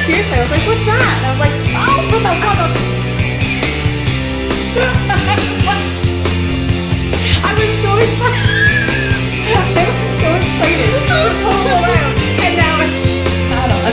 seriously, I was like, what's that? And I was like, oh, for the love of... I was so excited. I was so excited to pull it out. And now it's shut on.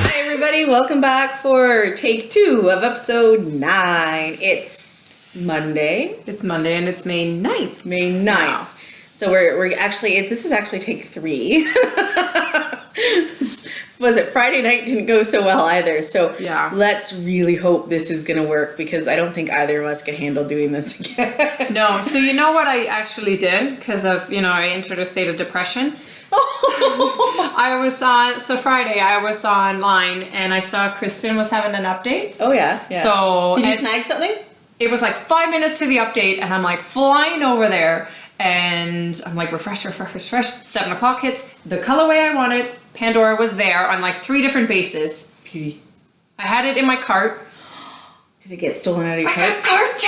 Hi everybody, welcome back for take 2 of episode 9. It's Monday. It's Monday and it's May 9th. May 9th. Wow. So we're actually, this is actually take 3. Was it Friday night didn't go so well either. So yeah, let's really hope this is going to work because I don't think either of us can handle doing this again. No. So you know what I actually did because of, I entered a state of depression. Friday I was online and I saw Kristen was having an update. Oh yeah. So did you snag something? It was like 5 minutes to the update and I'm like flying over there and I'm like refresh. 7 o'clock hits, the colorway I wanted, Pandora was there on like 3 different bases. Beauty. I had it in my cart. Did it get stolen out of your cart? I got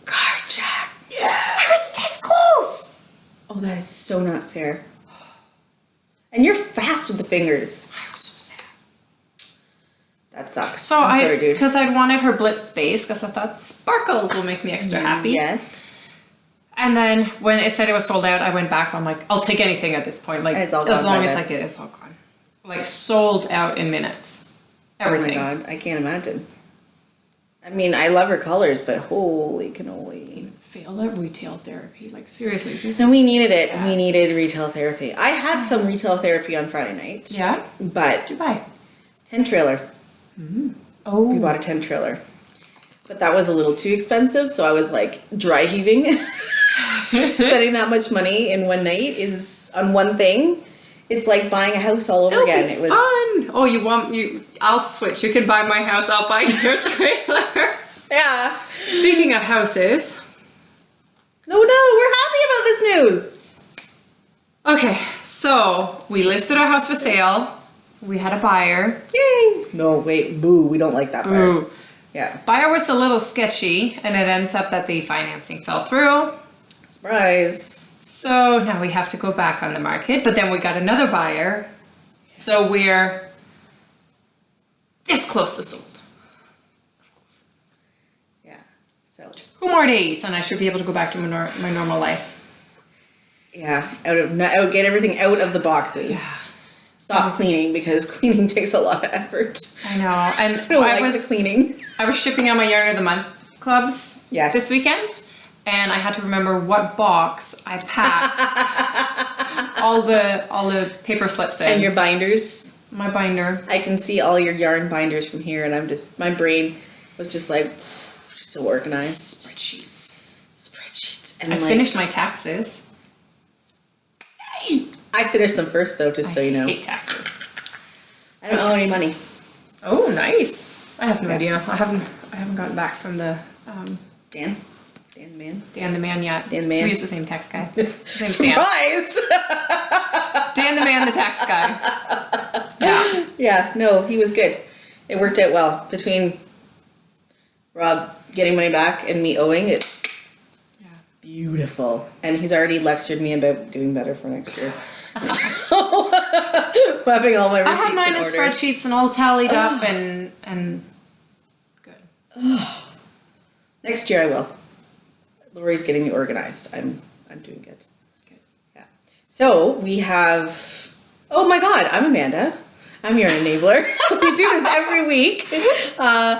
carjacked. Yeah. I was this close. Oh, that is so not fair. And you're fast with the fingers. I was so sad. That sucks. So I'm sorry, dude. Because I wanted her Blitz base because I thought sparkles will make me extra happy. Yes. And then when it said it was sold out, I went back. I'm like, I'll take anything at this point. Like, it's all as gone long as I get it, it's all gone. Like, sold out in minutes. Everything. Oh my god, I can't imagine. I mean, I love her colors, but holy cannoli. Failed at retail therapy. Like, seriously. No, we needed it. Sad. We needed retail therapy. I had some retail therapy on Friday night. Yeah? But... What did you buy? 10 trailer. Mm-hmm. Oh. We bought a 10 trailer. But that was a little too expensive, so I was like dry heaving. Spending that much money in one night is on one thing. It's like buying a house all over again. It was fun. Oh, I'll switch. You can buy my house, I'll buy your trailer. Yeah. Speaking of houses. No, we're happy about this news. Okay, so we listed our house for sale. We had a buyer. Yay. No, wait, boo. We don't like that buyer. Boo. Yeah. Buyer was a little sketchy, and it ends up that the financing fell through. Surprise. So now we have to go back on the market, but then we got another buyer. So we're this close to sold. Yeah. So 2 more days, and I should be able to go back to my normal life. Yeah. Get everything out of the boxes. Yeah. Stop cleaning because cleaning takes a lot of effort. I know. And I was the cleaning. I was shipping out my Yarn of the Month clubs this weekend. And I had to remember what box I packed all the paper slips in. And your binders. My binder. I can see all your yarn binders from here, and my brain was just like, so organized. Spreadsheets. And I finished my taxes. Yay! I finished them first, though, just so you know. I hate taxes. I don't owe any money. Oh, nice. I have no idea. I haven't gotten back from the Dan the man yet. Dan the man. We use the same tax guy. His name's Surprise! Dan the man, the tax guy. Yeah. Yeah, no, he was good. It worked out well. Between Rob getting money back and me owing, it's beautiful. And he's already lectured me about doing better for next year. So, having all my receipts I have mine in spreadsheets and all tallied up and good. Next year I will. Lori's getting me organized. I'm doing good. Good. Yeah. So we have. Oh my God! I'm Amanda. I'm your enabler. We do this every week. Yeah,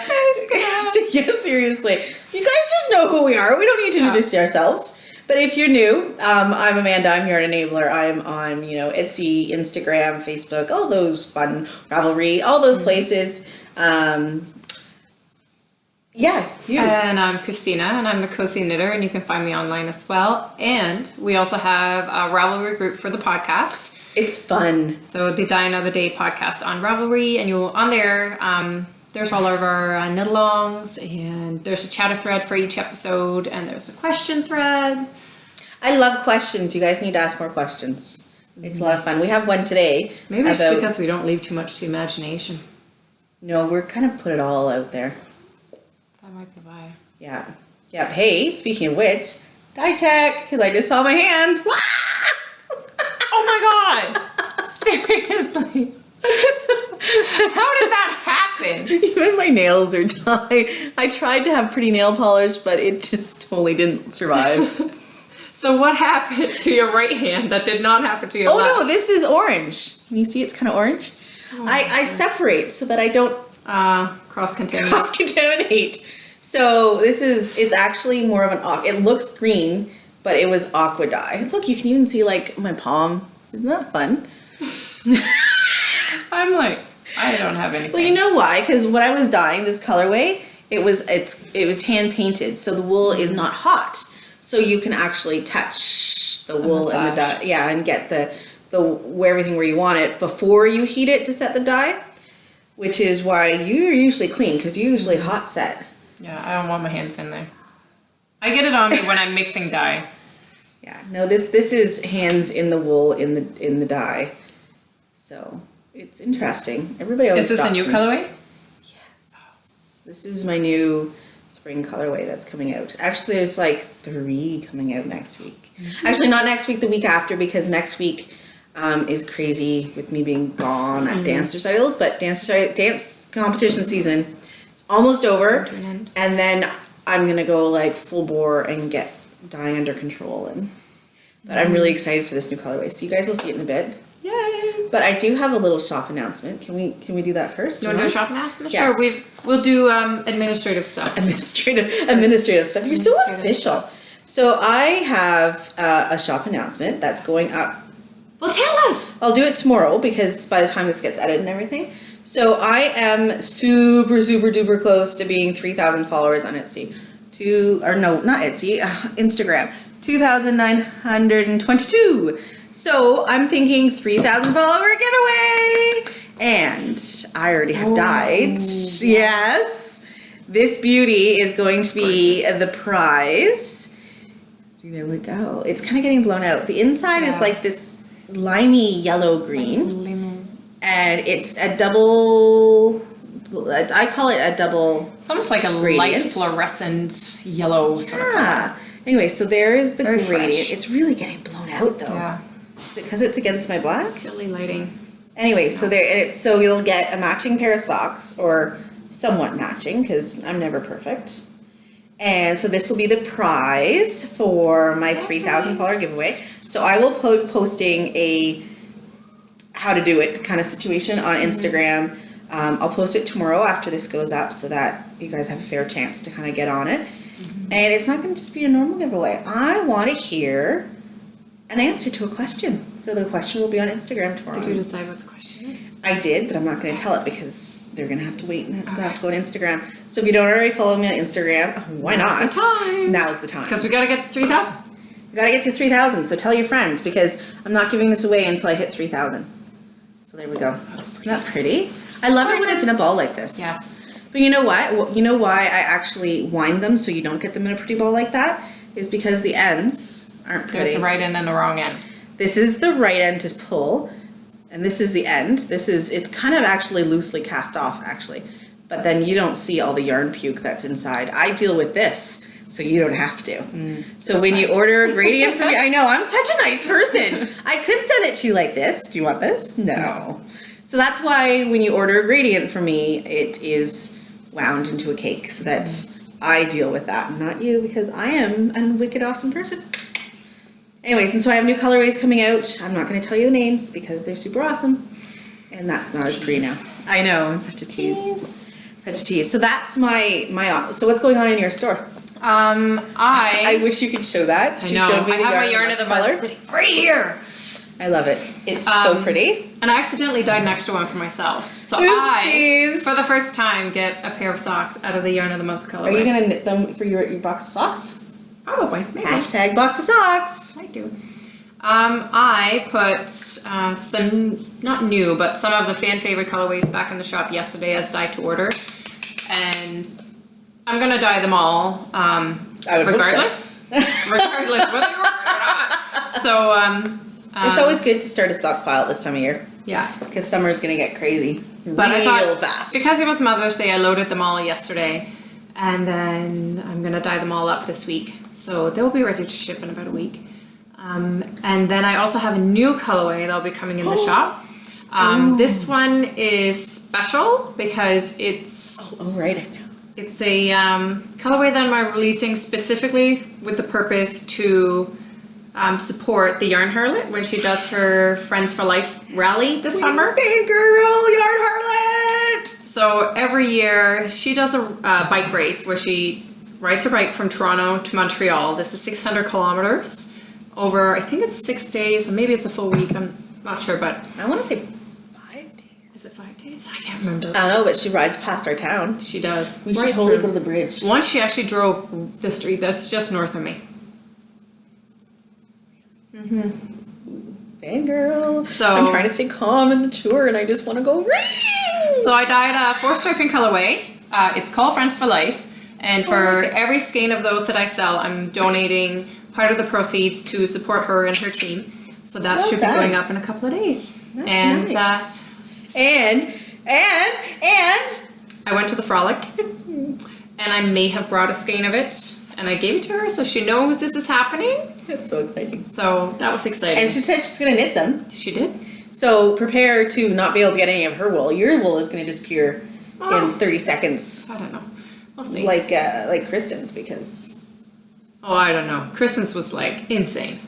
seriously. You guys just know who we are. We don't need to introduce ourselves. But if you're new, I'm Amanda. I'm your enabler. I'm on, Etsy, Instagram, Facebook, all those fun, Ravelry, all those places. Yeah, you. And I'm Christina, and I'm the Cozy Knitter, and you can find me online as well. And we also have a Ravelry group for the podcast. It's fun. So the Die Another Day podcast on Ravelry, and on there, there's all of our knit-alongs, and there's a chatter thread for each episode, and there's a question thread. I love questions. You guys need to ask more questions. It's a lot of fun. We have one today. Maybe it's because we don't leave too much to imagination. No, we're kind of put it all out there. That might be why. Yeah. Yep. Hey, speaking of which, dye check, because I just saw my hands. Oh my god! Seriously? How did that happen? Even my nails are dyed. I tried to have pretty nail polish, but it just totally didn't survive. So what happened to your right hand that did not happen to your left? Oh no, this is orange. Can you see it's kind of orange? Oh, I separate so that I don't cross-contaminate. Cross-contaminate. So it's actually more of an it looks green, but it was aqua dye. Look, you can even see like my palm. Isn't that fun? I'm like, I don't have anything. Well, you know why? Because when I was dyeing this colorway, it was hand painted, so the wool is not hot. So you can actually touch the wool and the dye, and get the everything where you want it before you heat it to set the dye, which is why you're usually clean because you usually hot set. Yeah, I don't want my hands in there. I get it on me when I'm mixing dye. Yeah, no, this is hands in the wool in the dye, so it's interesting. Everybody always Is this a new colorway? Yes, this is my new spring colorway that's coming out. Actually, there's like 3 coming out next week. Actually, not next week, the week after, because next week is crazy with me being gone at dance recitals. But dance competition season is almost over, and then I'm gonna go like full bore and get dyeing under control. But I'm really excited for this new colorway. So you guys will see it in a bit. Yay! But I do have a little shop announcement. Can we do that first? You want to do a shop announcement? Yes. Sure. We'll do administrative stuff. Administrative stuff. You're so official. So I have a shop announcement that's going up. Well, tell us. I'll do it tomorrow because by the time this gets edited and everything. So I am super, super duper close to being 3,000 followers on Etsy. Not Etsy, Instagram. 2,922. So I'm thinking 3,000 follower giveaway. And I already have dyed. Yes. This beauty is going to be the prize. See, there we go. It's kind of getting blown out. The inside is like this limey yellow green. And it's a double, I call it a double. It's almost like a gradient. light fluorescent yellow sort of color. Anyway, so there is the Very gradient. fresh. It's really getting blown out though. Yeah. Is it because it's against my black? Silly lighting. Anyway, so so you'll get a matching pair of socks, or somewhat matching, because I'm never perfect. And so this will be the prize for my 3,000 follower giveaway. So I will posting a how to do it kind of situation on Instagram. I'll post it tomorrow after this goes up so that you guys have a fair chance to kind of get on it. And it's not going to just be a normal giveaway. I want to hear an answer to a question. So the question will be on Instagram tomorrow. Did you decide what the question is? I did, but I'm not going to tell it because they're going to have to wait and have to go on Instagram. So if you don't already follow me on Instagram, why not? Now's the time. Now's the time. Because we got to get to 3,000. We got to get to 3,000. So tell your friends because I'm not giving this away until I hit 3,000. So there we go. Isn't that pretty? I love it when it's in a ball like this. Yes. But you know what? You know why I actually wind them so you don't get them in a pretty ball like that? Is because the ends aren't pretty. There's a right end and a wrong end. This is the right end to pull, and this is the end. It's kind of actually loosely cast off, actually. But then you don't see all the yarn puke that's inside. I deal with this, so you don't have to. So when you order a gradient from me, I know, I'm such a nice person. I could send it to you like this. Do you want this? No. So that's why when you order a gradient from me, it is wound into a cake so that I deal with that, not you, because I am a wicked awesome person. Anyways, and so I have new colorways coming out. I'm not going to tell you the names because they're super awesome. And that's not as pretty now. I know, I'm such a tease. Such a tease. So that's my so what's going on in your store? I wish you could show that. I know. I have my yarn of the month sitting right here. I love it. It's so pretty. And I accidentally dyed an extra one for myself. So Oopsies. I, for the first time, get a pair of socks out of the yarn of the month colorway. Are you going to knit them for your box of socks? Probably. Maybe. Hashtag box of socks. I do. I put some, not new, but some of the fan favorite colorways back in the shop yesterday as dye to order. And I'm going to dye them all regardless. Regardless whether you order it or not. So, it's always good to start a stockpile at this time of year. Yeah. Because summer's going to get crazy But I thought, fast. because it was Mother's Day, I loaded them all yesterday. And then I'm gonna dye them all up this week. So they'll be ready to ship in about a week. And then I also have a new colorway that'll be coming in the shop. This one is special because it's... Oh, right, I know. It's a colorway that I'm releasing specifically with the purpose to support the Yarn Harlot when she does her Friends for Life rally this summer. Fangirl, Yarn Harlot! So every year she does a bike race where she rides her bike from Toronto to Montreal. This is 600 kilometers over, I think it's 6 days, or maybe it's a full week, I'm not sure, but... I want to say 5 days. Is it 5 days? I can't remember. I don't know, but she rides past our town. She does. We should totally go to the bridge. Once she actually drove the street that's just north of me. Fangirl. So I'm trying to stay calm and mature, and I just want to go. So I dyed a 4-striping colorway. It's called Friends for Life, and for every skein of those that I sell, I'm donating part of the proceeds to support her and her team. So that should be going up in a couple of days. That's and nice. And I went to the Frolic, and I may have brought a skein of it, and I gave it to her so she knows this is happening. That's so exciting. So that was exciting. And she said she's going to knit them. She did. So prepare to not be able to get any of her wool. Your wool is going to disappear in 30 seconds. I don't know. We'll see. Like Kristen's, because... Oh, I don't know. Kristen's was like insane.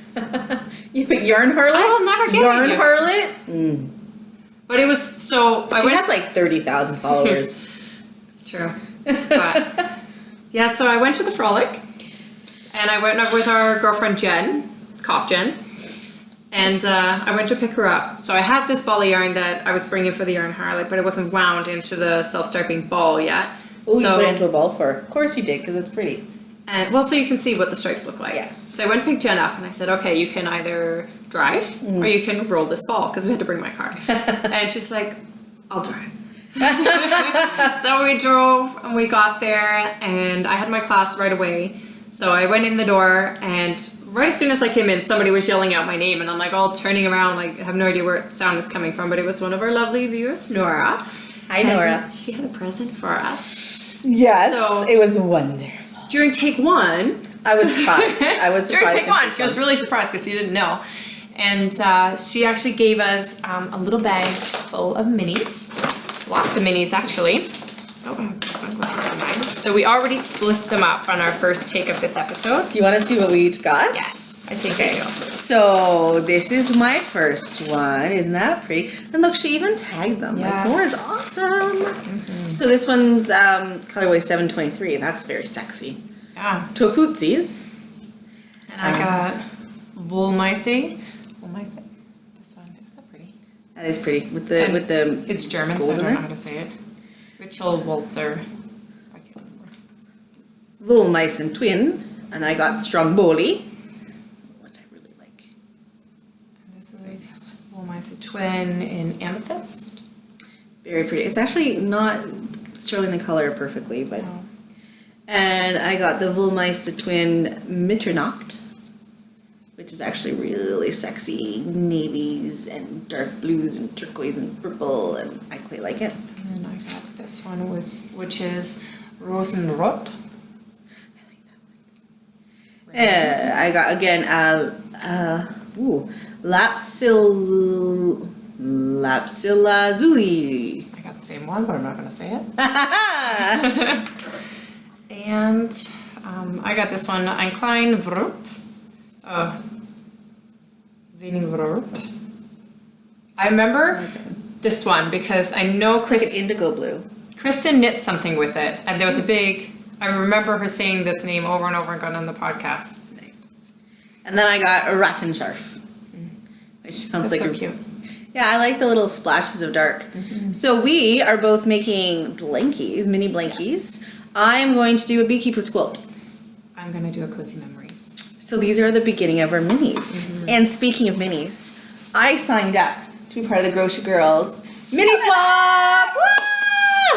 You put Yarn Harlot? I'll never get Yarn you. Harlot? Mm. But it was so... She has like 30,000 followers. It's true. But yeah, so I went to the Frolic, and I went up with our girlfriend Jen, Cop Jen, and I went to pick her up. So I had this ball of yarn that I was bringing for the Yarn Harlot, but it wasn't wound into the self-striping ball yet. Oh, so, you put it into a ball for her. Of course you did, because it's pretty. And well, so you can see what the stripes look like. Yes. So I went and picked Jen up, and I said, okay, you can either drive or you can roll this ball, because we had to bring my car. And she's like, I'll drive. So we drove, and we got there, and I had my class right away. So I went in the door, and right as soon as I came in, somebody was yelling out my name, and I'm like all turning around, like I have no idea where the sound is coming from, but it was one of our lovely viewers, Nora. Hi, Nora. And she had a present for us. Yes, So- it was wonderful. During take one, I was surprised. During take one, she was really surprised because she didn't know. And she actually gave us a little bag full of minis. Lots of minis, actually. Oh, so we already split them up on our first take of this episode. Do you want to see what we each got? Yes, I think I do. So this is my first one. Isn't that pretty? And look, she even tagged them. Yeah. Like, Nora's awesome. So this one's colorway 723. That's very sexy. Yeah. Tofootsies. And I got Woolmeise. Woolmeise. This one, is that pretty? That is pretty. With the It's German, so I don't know how to say it. Rachel Walzer. I can't remember. Woolmeise and Twin. And I got Stromboli. What I really like. And this is Woolmeise Twin in Amethyst. Very pretty. It's actually not showing the color perfectly, but... No. And I got the Woolmeise Twin Mitternacht, which is actually really sexy navies and dark blues and turquoise and purple, and I quite like it. And I got this one, which is Rosenrot. I got again Lapsilazuli. I got the same one, but I'm not going to say it. And I got this one, Ein klein Vrot. Wenig Vrot. I remember this one because I know It's like an indigo blue. Kristen knit something with it, and there was a big. I remember her saying this name over and over again on the podcast. Nice. And then I got a Rattensharf, which sounds That's like so cute. Yeah, I like the little splashes of dark. So we are both making blankies, mini blankies. I'm going to do a beekeeper's quilt. I'm gonna do a cozy memories. So these are the beginning of our minis. And speaking of minis, I signed up to be part of the Grocery Girls Mini Swap! Woo!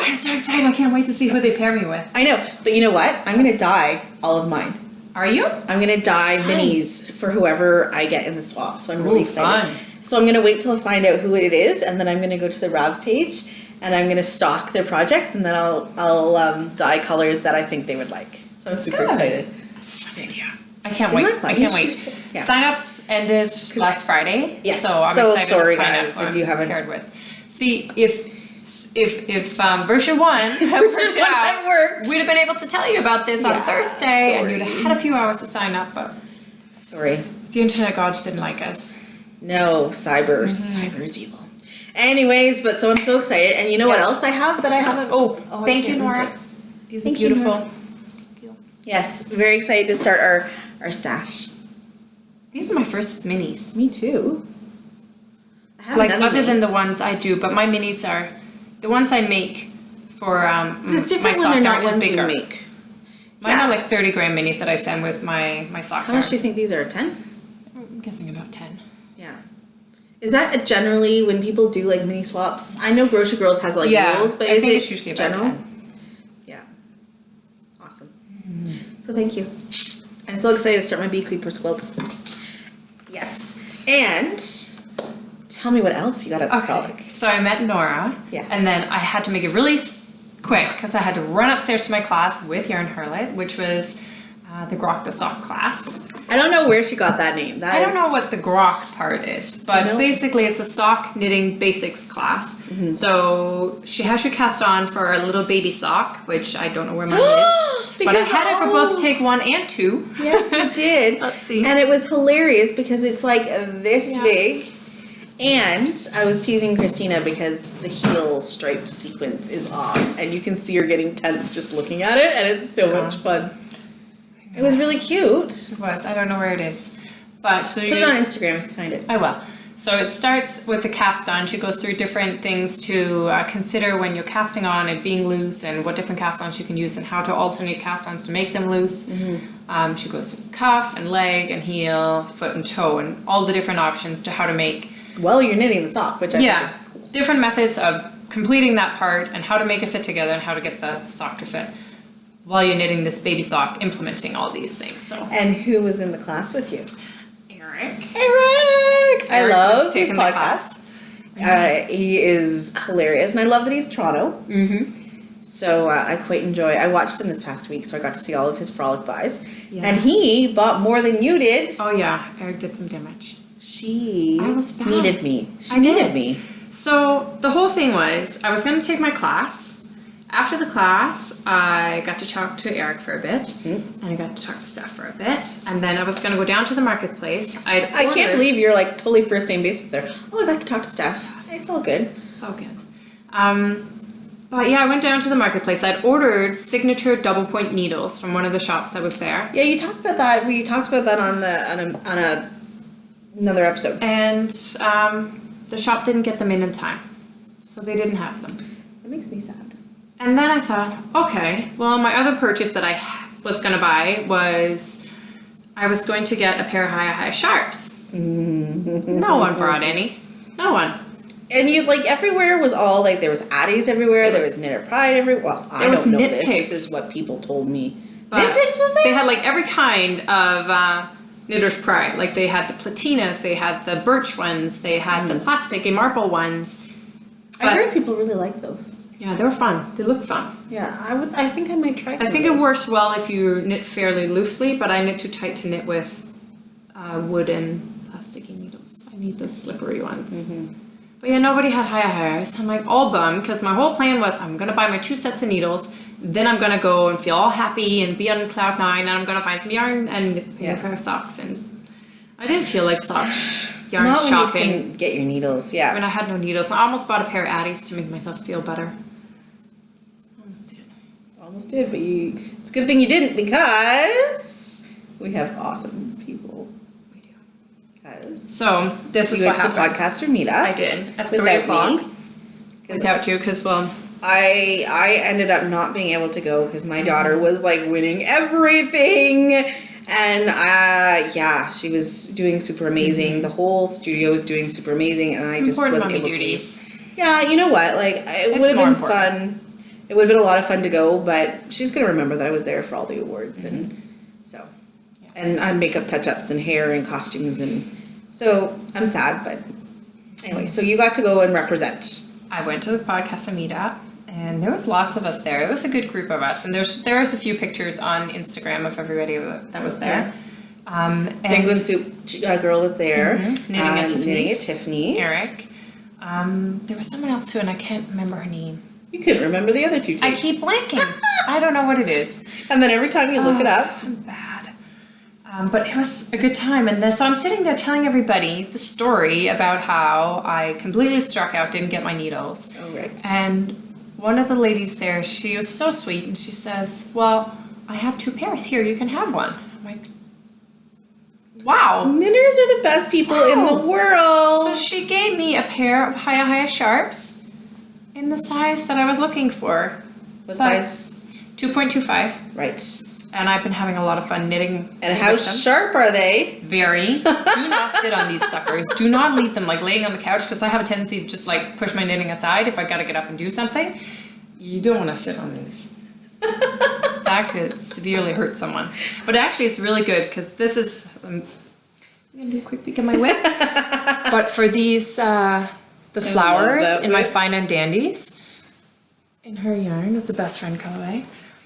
I'm so excited! I can't wait to see who they pair me with. I know, but you know what? I'm going to dye all of mine. Are you? I'm going to dye minis for whoever I get in the swap. So I'm really excited. Fun. So I'm going to wait till I find out who it is, and then I'm going to go to the Rob page and I'm gonna stock their projects, and then I'll dye colors that I think they would like. So I'm super excited. That's a fun idea. I can't wait. I can't wait. Yeah. Sign-ups ended last Friday. Yes. So I'm so excited sorry to find guys out if you haven't paired with. See, if version 1 had worked out, we'd have been able to tell you about this on Thursday, and you'd have had a few hours to sign up, but the internet gods didn't like us. No, cyber's evil. Anyways, but so I'm so excited, and you know what else I have that I haven't? Thank you, Nora. These are beautiful. Yes, very excited to start our stash. These are my first minis. Me too. I have like other than the ones I do, but my minis are the ones I make for it's different my when they're sock not art is ones we bigger. make. Mine are like 30 gram minis that I send with my sock How much do you think these are? 10? I'm guessing about 10. Yeah. Is that generally when people do like mini swaps? I know Grocery Girls has like rules, but I think is it's usually about general? 10. Yeah. Awesome. So thank you. I'm so excited to start my Bee Creepers quilt. Yes. And tell me what else you got at the frolic. So I met Nora. Yeah. And then I had to make it really quick because I had to run upstairs to my class with Yarn Harlot, which was the Grok the Sock class. I don't know where she got that name. I don't know what the Grok part is, but basically it's a sock knitting basics class. So she has you cast on for a little baby sock, which I don't know where mine is. But I had it for both take 1 and 2. Yes, you did. Let's see. And it was hilarious because it's like this big. And I was teasing Christina because the heel striped sequence is off, and you can see her getting tense just looking at it, and it's so much fun. It was really cute. It was. I don't know where it is. But so Put it on Instagram if you find it. I will. So it starts with the cast on. She goes through different things to consider when you're casting on and being loose, and what different cast ons you can use and how to alternate cast ons to make them loose. She goes through cuff and leg and heel, foot and toe, and all the different options to how to make. Well, you're knitting the sock, which I think is cool. Different methods of completing that part and how to make it fit together and how to get the sock to fit while you're knitting this baby sock, implementing all these things. So. And who was in the class with you? Eric. I love his taking podcast. He is hilarious, and I love that he's Toronto. So I quite enjoy. I watched him this past week, so I got to see all of his frolic buys. And he bought more than you did. Oh yeah, Eric did some damage. She bad. needed me. I needed me. So the whole thing was, I was going to take my class. After the class, I got to talk to Eric for a bit, and I got to talk to Steph for a bit, and then I was going to go down to the marketplace. I can't believe you're like totally first name basis there. Oh, I got to talk to Steph. It's all good. It's all good. But yeah, I went down to the marketplace. I'd ordered signature double point needles from one of the shops that was there. Yeah, you talked about that. We talked about that on another episode. And the shop didn't get them in time, so they didn't have them. That makes me sad. And then I thought, okay, well, my other purchase that I was going to buy was I was going to get a pair of high sharps. No one brought any. No one. And you like everywhere was all like there was Addie's everywhere. There was Knitter Pride everywhere. Well, I don't know this. This is what people told me. Knit Picks was there? They had like every kind of Knitter's Pride. Like they had the platinas, they had the birch ones, they had the plastic and marble ones. But I heard people really like those. Yeah, they were fun. They look fun. Yeah, I think I might try some I think it works well if you knit fairly loosely, but I knit too tight to knit with wooden plasticky needles. I need the slippery ones. But yeah, nobody had hires. I'm like all bummed because my whole plan was I'm going to buy my 2 sets of needles, then I'm going to go and feel all happy and be on cloud 9, and I'm going to find some yarn and a pair of socks. And I didn't feel like yarn Not shopping. When you couldn't get your needles, yeah. When I had no needles. I almost bought a pair of Addies to make myself feel better. Almost did, but it's a good thing you didn't because we have awesome people. We do. So this is what happened. You went to the podcaster meetup. I did at 3 o'clock. Without you, because I ended up not being able to go because my daughter was like winning everything, and she was doing super amazing. The whole studio was doing super amazing, and I just wasn't able to. Yeah, you know what? Like it would have been fun. It would have been a lot of fun to go, but she's going to remember that I was there for all the awards. And so, and I makeup touch-ups and hair and costumes. And so I'm sad, but anyway, so you got to go and represent. I went to the Podcasta meetup, and there was lots of us there. It was a good group of us, and there's a few pictures on Instagram of everybody that was there. Penguin Soup girl was there. Knitting at Tiffany's. Eric. There was someone else too, and I can't remember her name. You couldn't remember the other two I tapes. keep blanking. I don't know what it is. And then every time you look it up. I'm bad. But it was a good time. And then, so I'm sitting there telling everybody the story about how I completely struck out, didn't get my needles. Oh, right. And one of the ladies there, she was so sweet, and she says, well, I have 2 pairs here. You can have one. I'm like, wow. Knitters are the best people in the world. So she gave me a pair of Hiya Sharps in the size that I was looking for. What size? 2.25. Right. And I've been having a lot of fun knitting. And how sharp are they? Very. Do not sit on these suckers. Do not leave them like laying on the couch, because I have a tendency to just like push my knitting aside if I gotta get up and do something. You don't want to sit on these. That could severely hurt someone. But actually it's really good, because this is, I'm gonna do a quick peek at my whip. But for these, the flowers in my Fine and Dandies, in her yarn, it's the best friend colorway.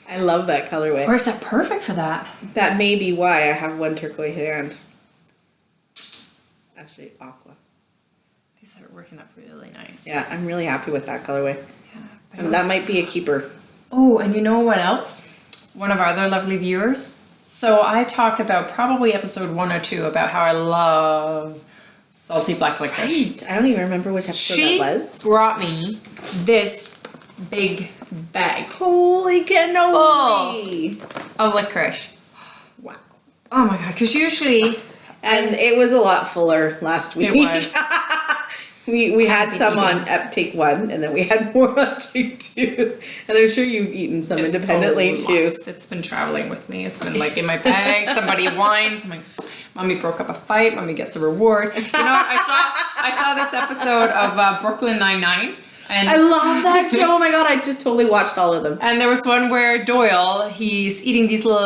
I love that colorway. Or is that perfect for that? That may be why I have one turquoise hand. Actually, aqua. These are working up really nice. Yeah, I'm really happy with that colorway. Yeah, And that might be a keeper. Oh, and you know what else? One of our other lovely viewers. So I talked about probably episode 1 or 2 about how I love salty black licorice. Right. I don't even remember which episode that was. She brought me this big bag Holy cannoli! of licorice. Wow. Oh my god, because usually... And it was a lot fuller last week. It was. we had some on take 1, and then we had more on take 2. And I'm sure you've eaten some independently too. It's been traveling with me. It's been like in my bag. Somebody whines. I'm like, Mommy broke up a fight. Mommy gets a reward. You know what? I saw this episode of Brooklyn Nine-Nine. And I love that show. Oh my god, I just totally watched all of them. And there was one where Doyle, he's eating these little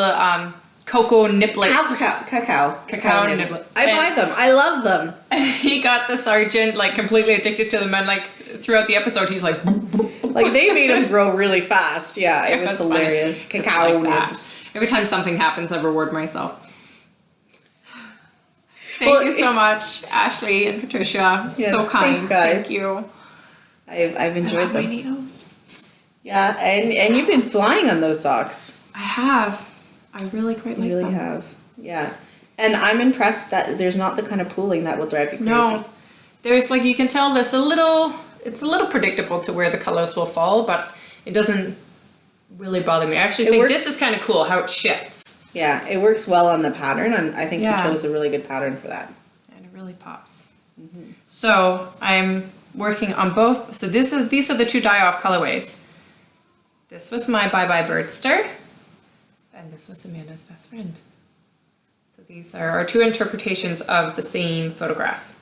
cocoa niblets. Cacao niblets. I buy them. I love them. And he got the sergeant like completely addicted to them, and like throughout the episode he's like like they made him grow really fast. Yeah, it was hilarious. Funny. Cacao like nibs. Every time something happens, I reward myself. Thank you so much, Ashley and Patricia. Yes, so kind. Thanks, guys. Thank you. I've enjoyed them. My needles. Yeah, and you've been flying on those socks. I have. I really quite like them. You really have. Yeah. And I'm impressed that there's not the kind of pooling that will drive you crazy. No. There's like, you can tell it's a little predictable to where the colors will fall, but it doesn't really bother me. I actually think this is kind of cool how it shifts. Yeah, it works well on the pattern. I think you chose a really good pattern for that. And it really pops. Mm-hmm. So I'm working on both. So these are the 2 dye-off colorways. This was my Bye Bye Birdster, and this was Amanda's best friend. So these are our 2 interpretations of the same photograph.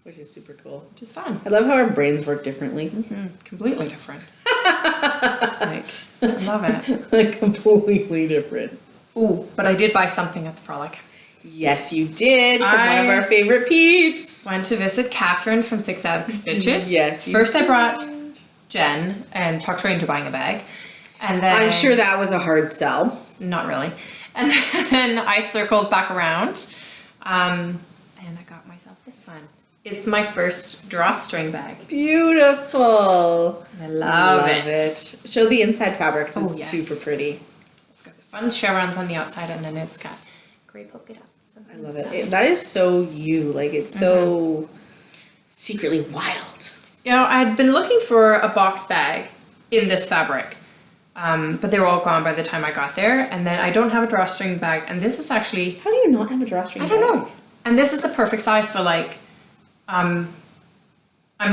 Which is super cool. Which is fun. I love how our brains work differently. Mm-hmm. Completely different. Like, I love it. Like, completely different. Ooh, but I did buy something at the Frolic. Yes, you did. From one of our favorite peeps. Went to visit Catherine from Six Attic Stitches. Yes. First I brought Jen and talked her into buying a bag. And then... I'm sure that was a hard sell. Not really. And then I circled back around. And I got myself this one. It's my first drawstring bag. Beautiful. I love it. Show the inside fabric because it's yes. super pretty. It's got the fun chevrons on the outside, and then it's got gray polka dots. I love it. That is so you. Like, it's so secretly wild. You know, I'd been looking for a box bag in this fabric, but they were all gone by the time I got there. And then I don't have a drawstring bag, and this is actually... How do you not have a drawstring bag? I don't know. And this is the perfect size for like... I'm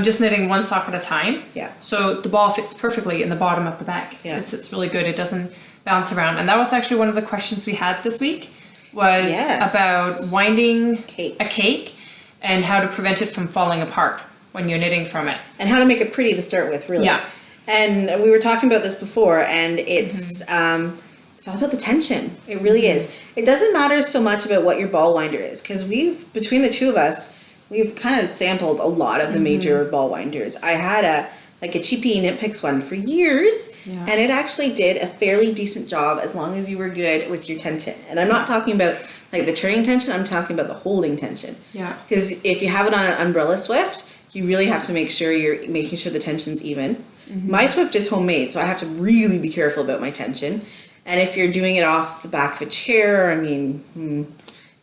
just knitting 1 sock at a time. Yeah. So the ball fits perfectly in the bottom of the bag. Yeah. It's really good. It doesn't bounce around. And that was actually one of the questions we had this week, was about winding a cake and how to prevent it from falling apart when you're knitting from it. And how to make it pretty to start with, really. Yeah. And we were talking about this before, and it's all about the tension. It really is. It doesn't matter so much about what your ball winder is, because between the 2 of us, we've kind of sampled a lot of the major ball winders. I had like a cheapy Knit Picks one for years, Yeah. and it actually did a fairly decent job as long as you were good with your tension. And I'm not talking about like the turning tension, I'm talking about the holding tension. Yeah. Because if you have it on an umbrella Swift, you really have to make sure you're making sure the tension's even. My Swift is homemade, so I have to really be careful about my tension. And if you're doing it off the back of a chair, I mean,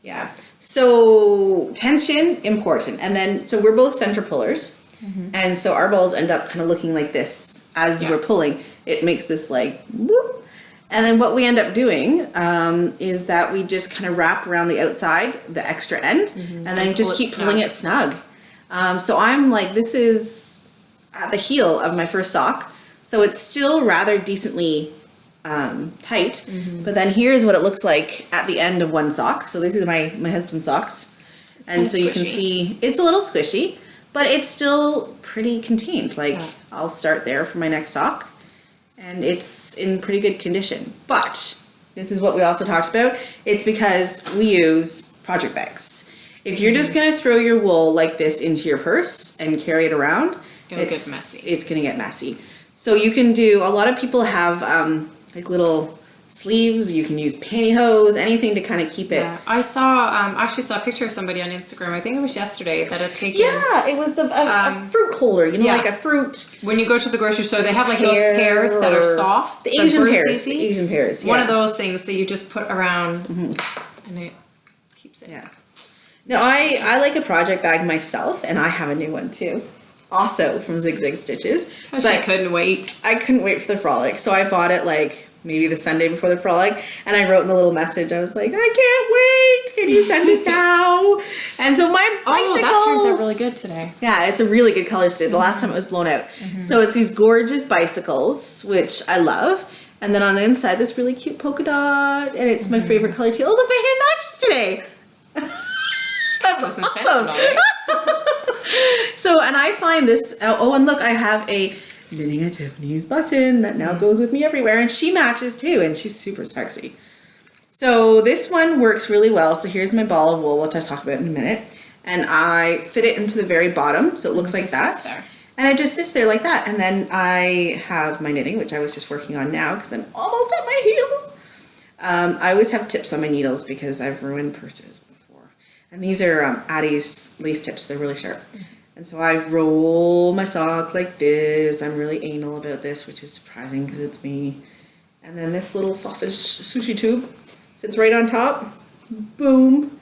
yeah. So tension, important. And then, so we're both center pullers. And so our balls end up kind of looking like this as we're pulling. It makes this like, whoop. And then what we end up doing is that we just kind of wrap around the outside, the extra end, and then just keep pulling it snug. So I'm like, this is at the heel of my first sock. So it's still rather decently tight, but then here's what it looks like at the end of one sock. So this is my husband's socks. And so you can see it's a little squishy, but it's still pretty contained. Like I'll start there for my next sock and it's in pretty good condition. But this is what we also talked about. It's because we use project bags. If you're just gonna throw your wool like this into your purse and carry it around, it's messy. It's gonna get messy. So you can do, a lot of people have like little sleeves, you can use pantyhose, anything to kind of keep it. Yeah. I saw, actually saw a picture of somebody on Instagram, I think it was yesterday, that had taken... Yeah, it was a fruit holder, you know, like a fruit... When you go to the grocery store, they have like those pears that are soft. The Asian pears. The Asian pears, yeah. One of those things that you just put around and it keeps it. Yeah. No, I like a project bag myself, and I have a new one too. Also from Zig Zig Stitches. But I couldn't wait. I couldn't wait for the frolic, so I bought it like maybe the Sunday before the frolic, and I wrote in the little message, I was like, I can't wait, can you send it now? And so my bicycles... that turns out really good today. Yeah, it's a really good color today. The last time it was blown out. So it's these gorgeous bicycles, which I love, and then on the inside this really cute polka dot, and it's my favorite color too. Oh look, my hand matches today! That's awesome! So, and I find this, oh, and look, I have a Knitting at Tiffany's button that now goes with me everywhere, and she matches too, and she's super sexy. So this one works really well. So here's my ball of wool, which I'll talk about in a minute, and I fit it into the very bottom, so it looks like that. And it just sits there like that, and then I have my knitting, which I was just working on now because I'm almost at my heel. I always have tips on my needles because I've ruined purses before. And these are Addie's lace tips, they're really sharp. And so I roll my sock like this. I'm really anal about this, which is surprising because it's me. And then this little sausage sushi tube sits right on top. Boom.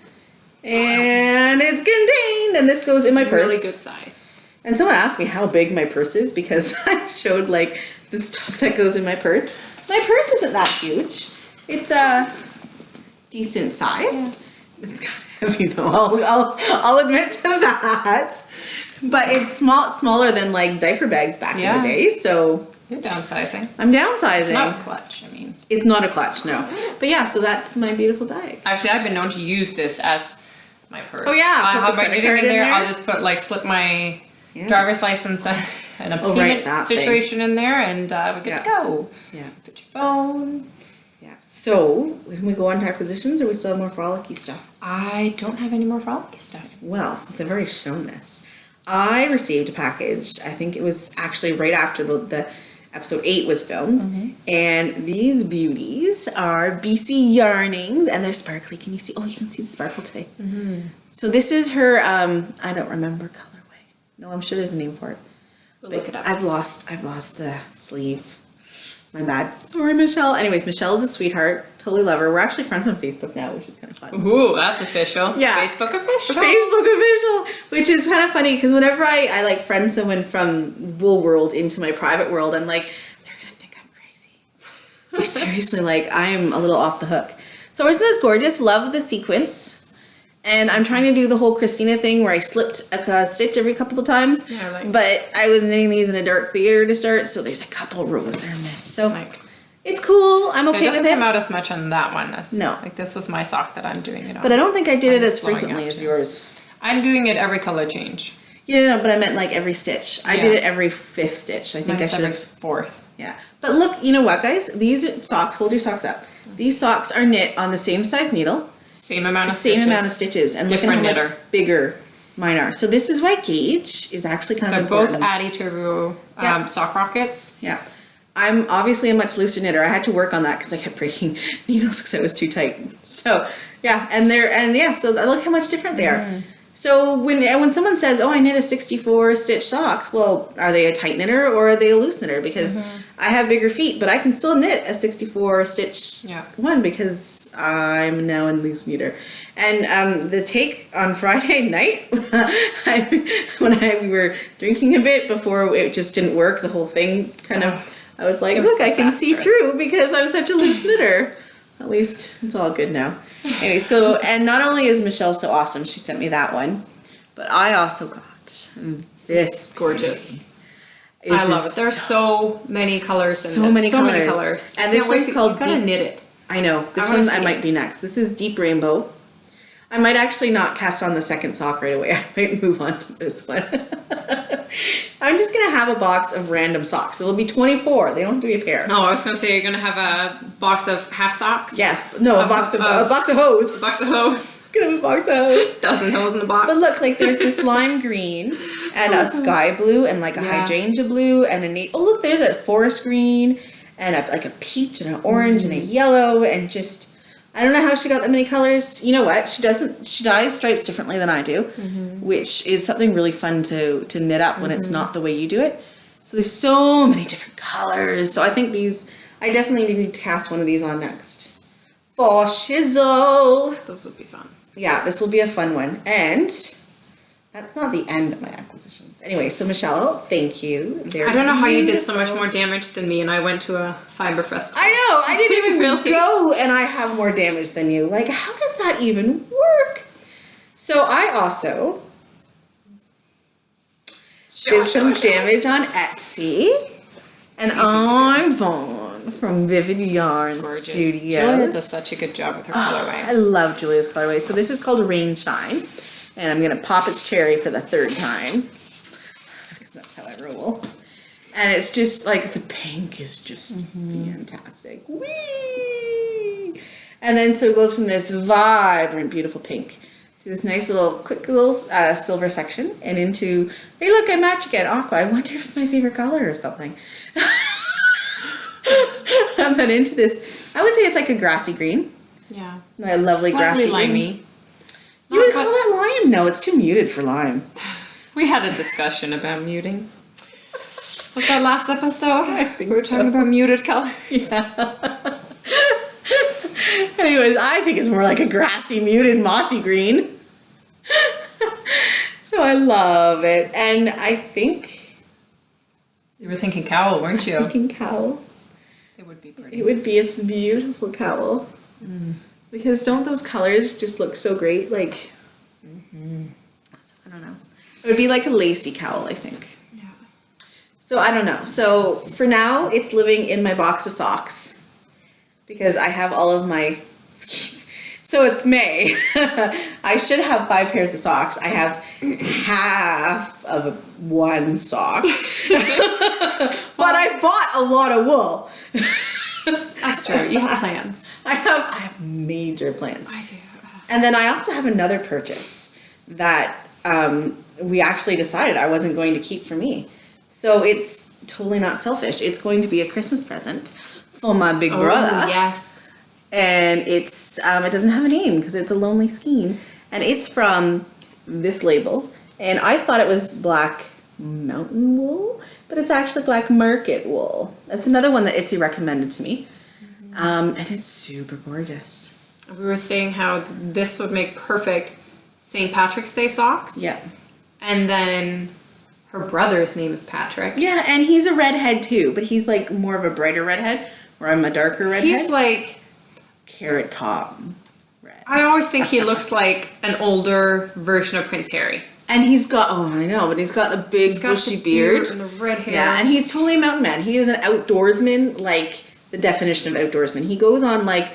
And it's contained. And this goes in my purse. Really good size. And someone asked me how big my purse is because I showed like the stuff that goes in my purse. My purse isn't that huge. It's a decent size. Yeah. It's kind of heavy though. I'll admit to that. But it's smaller than like diaper bags back in the day, so... You're downsizing. I'm downsizing. It's not a clutch, I mean. It's not a clutch, no. But yeah, so that's my beautiful bag. Actually, I've been known to use this as my purse. Oh yeah, I have my knitting in there. I'll just put slip my driver's license and a payment situation in there, and we're good to go. Yeah. Put your phone. Yeah. So, can we go on to acquisitions, or we still have more frolicky stuff? I don't have any more frolicky stuff. Well, since I've already shown this, I received a package. I think it was actually right after the episode 8 was filmed. And these beauties are BC Yarnings, and they're sparkly. Can you see? Oh, you can see the sparkle today. So this is her, I don't remember colorway. No, I'm sure there's a name for it. We'll look it up. I've lost the sleeve. My bad. Sorry, Michelle. Anyways, Michelle's a sweetheart. Totally love her. We're actually friends on Facebook now, which is kind of fun. Ooh, that's official. Yeah. Facebook official. Facebook official. Which is kind of funny because whenever I like friend someone from Wool World into my private world, I'm like, they're going to think I'm crazy. Seriously, like I am a little off the hook. So isn't this gorgeous? Love the sequence. And I'm trying to do the whole Christina thing where I slipped a stitch every couple of times. Yeah, but I was knitting these in a dark theater to start, so there's a couple rows that are missed. So it's cool. I'm okay with it. It doesn't come out as much on that one. Like this was my sock that I'm doing it on. But I don't think I did it as frequently as yours. I'm doing it every color change. Yeah, no, but I meant like every stitch. I did it every 5th stitch. I think I should have. Every 4th. Yeah. But look, you know what, guys? These socks, hold your socks up. These socks are knit on the same size needle. Same amount of stitches. And different look at how much bigger Mine are. So this is why gauge is actually kind They're of important. both Addy Turbo Yeah. sock rockets. Yeah. I'm obviously a much looser knitter. I had to work on that because I kept breaking needles because I was too tight. So yeah, so look how much different they are. So when someone says, "Oh, I knit a 64 stitch socks," well, are they a tight knitter or are they a loose knitter? Because I have bigger feet, but I can still knit a 64 stitch one because I'm now in loose knitter. And the take on Friday night, we were drinking a bit before it just didn't work, the whole thing kind of. I was like, look, I can see through because I'm such a loose knitter. At least it's all good now. Anyway, so, and not only is Michelle so awesome, she sent me that one, but I also got this. Gorgeous. I love it. There's so many colors in so this. many So colors. many colors. And this one's called You gotta Deep. knit it. I know. This one I might be next. This is Deep Rainbow. I might actually not cast on the second sock right away. I might move on to this one. I'm just going to have a box of random socks. It'll be 24. They don't have to be a pair. No, I was gonna say you're gonna have a box of half socks. Yeah. No, a box of hose. A box of hose. Gonna have a box of hose. Dozen hose in the box. But look, like there's this lime green and a sky blue and like a hydrangea blue and a look, there's a forest green and like a peach and an orange and a yellow and just I don't know how she got that many colors. You know what? She dyes stripes differently than I do, which is something really fun to knit up when it's not the way you do it. So there's so many different colors. So I think I definitely need to cast one of these on next. For shizzle. Those would be fun. Yeah, this will be a fun one. And that's not the end of my acquisitions. Anyway, so Michelle, thank you. I don't know how you did so much more damage than me and I went to a fiber festival. I know, I didn't even Really? go and I have more damage than you. Like, how does that even work? So I also did some damage on Etsy. And I'm Vaughn from Vivid Yarn Studios. Julia does such a good job with her colorway. I love Julia's colorway. So this is called RAINSHINE. And I'm going to pop its cherry for the third time. Because that's how I roll. And it's just like the pink is just fantastic. Whee! And then so it goes from this vibrant, beautiful pink to this nice little, quick little silver section and into, hey look, I match again, aqua. I wonder if it's my favorite color or something. And then into this, I would say it's like a grassy green. Yeah. A lovely grassy limey. green. You would call that lime? No, it's too muted for lime. We had a discussion about muting. Was that last episode? I think we were so. talking about muted color. Yeah. Anyways, I think it's more like a grassy, muted, mossy green. So I love it. And I think... You were thinking cowl, weren't you? Thinking cowl. It would be pretty. It would be a beautiful cowl. Because don't those colors just look so great? Like, so I don't know. It would be like a lacy cowl, I think. Yeah. So I don't know. So for now, it's living in my box of socks because I have all of my skis. So it's May. I should have 5 pairs of socks. I have half of one sock. But I bought a lot of wool. That's true. You have plans. I have major plans. I do. And then I also have another purchase that we actually decided I wasn't going to keep for me. So it's totally not selfish. It's going to be a Christmas present for my big brother. Yes. And it's it doesn't have a name because it's a lonely skein. And it's from this label. And I thought it was Black Mountain Wool, but it's actually Black Market Wool. That's another one that Itsy recommended to me. And it's super gorgeous. We were saying how this would make perfect St. Patrick's Day socks. Yeah. And then her brother's name is Patrick. Yeah, and he's a redhead too, but he's like more of a brighter redhead, where I'm a darker redhead. He's like... Carrot top red. I always think he looks like an older version of Prince Harry. And he's got, oh I know, but he's got the big bushy beard. And the red hair. Yeah, and he's totally a mountain man. He is an outdoorsman, like the definition of outdoorsman. He goes on like,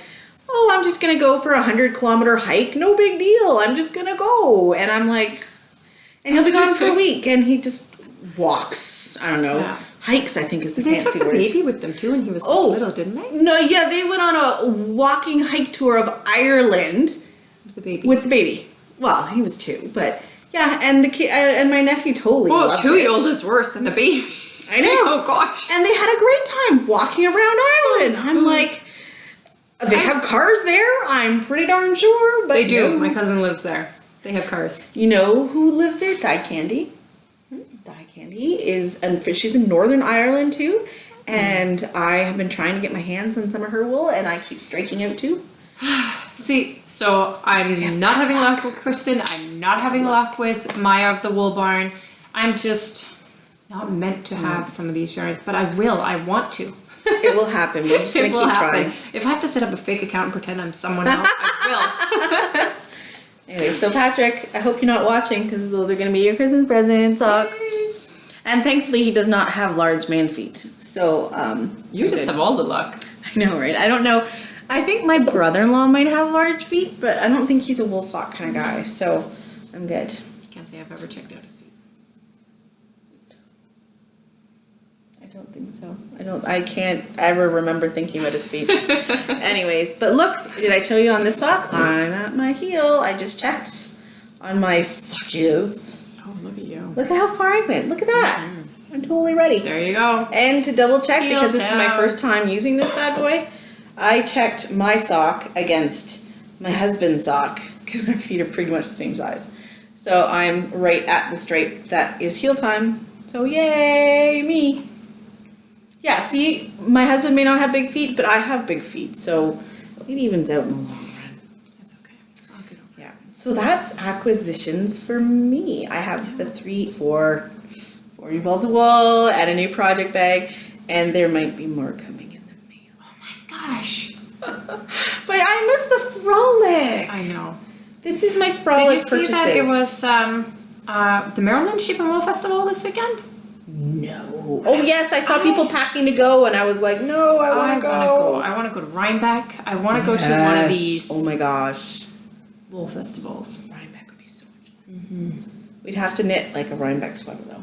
oh, I'm just going to go for a 100-kilometer hike. No big deal. I'm just going to go. And I'm like, and he'll be gone for a week. And he just walks. I don't know. Yeah. Hikes, I think is the fancy word. They took the baby with them too when he was little, didn't they? No, yeah, they went on a walking hike tour of Ireland. With the baby. With the baby. Well, he was 2, but Yeah, and the kid and my nephew totally Well, loved 2-year-old it. is worse than a baby. I know. Oh gosh. And they had a great time walking around Ireland. I'm like, they have cars there. I'm pretty darn sure. But They do. no. My cousin lives there. They have cars. You know who lives there? Di Candy. Di Candy she's in Northern Ireland too. And I have been trying to get my hands on some of her wool, and I keep striking out too. See, so I'm not having luck with Kristen. I'm not having luck with Maya of the Wool Barn. I'm just not meant to have some of these yarns, but I will. I want to. It will happen. We're just going to keep trying. If I have to set up a fake account and pretend I'm someone else, I will. Anyway, so Patrick, I hope you're not watching because those are going to be your Christmas present socks. And thankfully, he does not have large man feet. So, You just have all the luck. I know, right? I don't know. I think my brother-in-law might have large feet, but I don't think he's a wool sock kind of guy. So, I'm good. Can't say I've ever checked out his feet. I don't think so. I can't ever remember thinking about his feet. Anyways, but look, did I show you on this sock? I'm at my heel. I just checked on my sockies. Oh, look at you. Look at how far I went. Look at that. I'm totally ready. There you go. And to double check, Heel because this is my down. first time using this bad boy, I checked my sock against my husband's sock because our feet are pretty much the same size. So I'm right at the stripe that is heel time. So yay, me. Yeah, see, my husband may not have big feet, but I have big feet, so it evens out in the long run. That's okay. I'll get over it. Yeah, so that's acquisitions for me. I have the 4 new balls of wool and a new project bag, and there might be more coming in the mail. Oh my gosh. But I miss the frolic. I know. This is my frolic Did you see purchases. that it was the Maryland Sheep and Wool Festival this weekend? No. Oh yes, I saw people packing to go, and I was like, no, I want to go. I want to go to Rhinebeck. I want to go to one of these Oh my gosh. wool festivals. Rhinebeck would be so much fun. We'd have to knit like a Rhinebeck sweater though.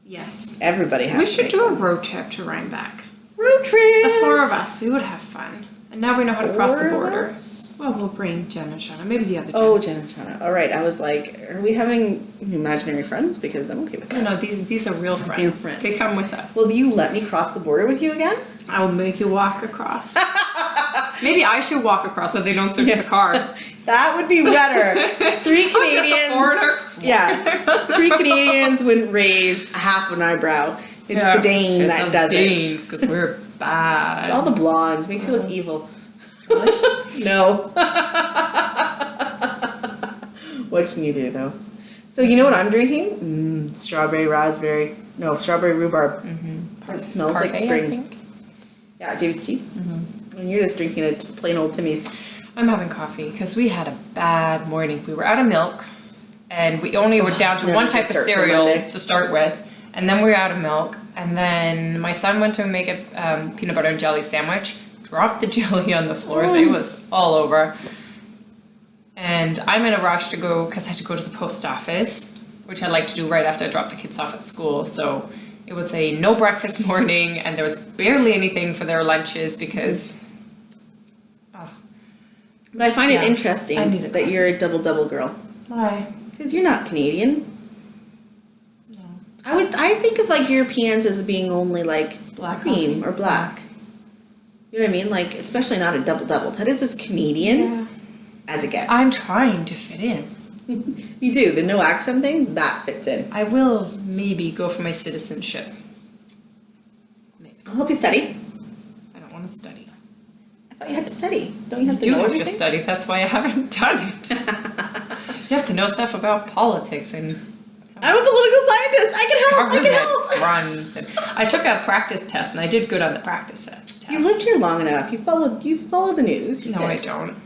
Yes. Everybody has We to should make do a one. road trip to Rhinebeck. Road trip. The 4 of us, we would have fun. And now we know how to cross the 4 of border. us? Well, we'll bring Jen and Shannon, maybe the other Jen. Oh, Jen and Chana. All right, I was like, are we having imaginary friends? Because I'm okay with that. No, these are real friends. Real friends. They come with us. Will you let me cross the border with you again? I will make you walk across. Maybe I should walk across so they don't search the car. That would be better. 3 Canadians. I'm just a foreigner. Yeah. 3 Canadians wouldn't raise half an eyebrow. It's the Dane that does it. because we're bad. It's all the blondes. Makes you look evil. No. What can you do though? So you know what I'm drinking? Strawberry rhubarb. It smells like Parfait, spring. I think. Yeah, David's tea. And you're just drinking a plain old Timmy's. I'm having coffee because we had a bad morning. We were out of milk, and we only were down to never one a good type of start for cereal Monday. to start with, and then we were out of milk. And then my son went to make a peanut butter and jelly sandwich, dropped the jelly on the floor, so it was all over. And I'm in a rush to go because I had to go to the post office, which I like to do right after I drop the kids off at school. So it was a no breakfast morning, and there was barely anything for their lunches because. But I find it Yeah. I interesting need a that coffee. you're a double girl. Why? Because you're not Canadian. No. I think of like Europeans as being only like Black cream coffee. or black. You know what I mean? Like, especially not a double. That is as Canadian Yeah. as it gets. I'm trying to fit in. You do. The no accent thing, that fits in. I will maybe go for my citizenship. Maybe. I'll help you study. I don't want to study. I thought you had to study. Don't you You have to do know have everything? to study, that's why I haven't done it. You have to know stuff about politics and I'm a political scientist. I can help. I government can help. runs. And I took a practice test and I did good on the practice test. You've lived here long enough. You follow the news. You're No, I good. don't.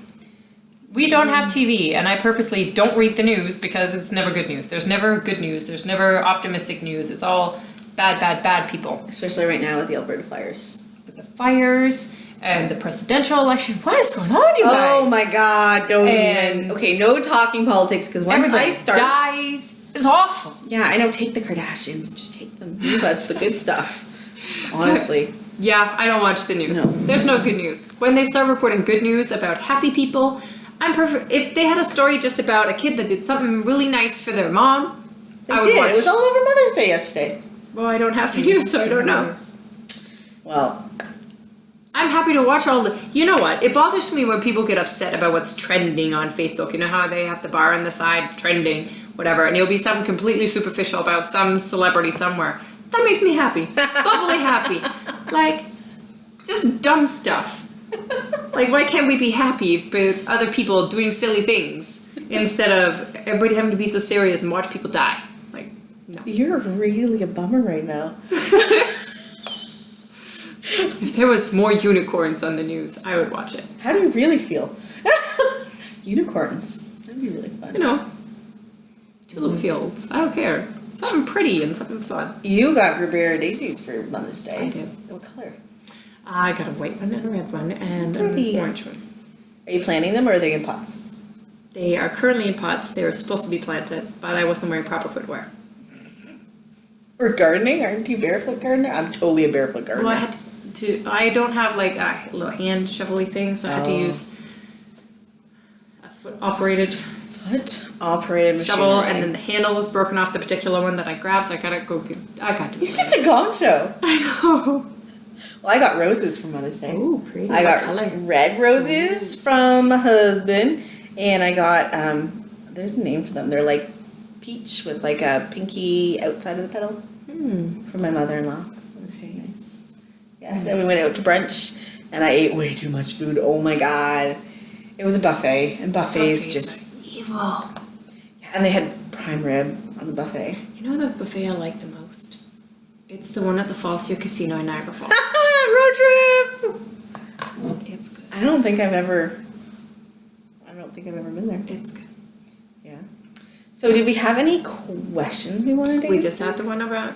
We don't have TV, and I purposely don't read the news because it's never good news. There's never good news. There's never optimistic news. It's all bad people. Especially right now with the Alberta fires. With the fires and the presidential election. What is going on, you guys? Oh my God! Don't And even. Okay, no talking politics because once Everybody I start. dies. It's awful. Yeah, I know. Take the Kardashians. Just take them. Leave us the good stuff. Honestly. Yeah, I don't watch the news. No. There's no good news. When they start reporting good news about happy people, I'm perfect. If they had a story just about a kid that did something really nice for their mom, I would watch. It was all over Mother's Day yesterday. Well, I don't have the news, so I don't know. Well, I'm happy to watch all the... You know what? It bothers me when people get upset about what's trending on Facebook. You know how they have the bar on the side, trending, whatever, and it'll be something completely superficial about some celebrity somewhere. That makes me happy. Bubbly happy. Like, just dumb stuff. Like, why can't we be happy with other people doing silly things instead of everybody having to be so serious and watch people die? Like, no. You're really a bummer right now. If there was more unicorns on the news, I would watch it. How do you really feel? Unicorns. That'd be really fun. You know, tulip fields. I don't care. Something pretty and something fun. You got Grrr daisies for Mother's Day. I did. What color? I got a white one and a red one and an orange one. Are you planting them or are they in pots? They are currently in pots. They were supposed to be planted, but I wasn't wearing proper footwear. Or gardening? Aren't you barefoot gardener? I'm totally a barefoot gardener. Well, I had to. I don't have like a little hand shovelly thing, so I had to use a foot operated shovel, and then the handle was broken off the particular one that I grabbed, so I gotta go. I got to. You're just a gong show. I know. Well, I got roses for Mother's Day. Ooh, pretty. I got red roses from my husband, and I got there's a name for them. They're like peach with like a pinky outside of the petal. From my mother-in-law. It was very nice. Yes, and we went out to brunch, and I ate way too much food. Oh my god, it was a buffet, and buffets just evil. Yeah, and they had prime rib on the buffet. You know the buffet I like the most? It's the one at the Fallsview Casino in Niagara Falls. Road trip! It's good. I don't think I've ever been there. It's good. Yeah. So did we have any questions we wanted to We answer? just had the one about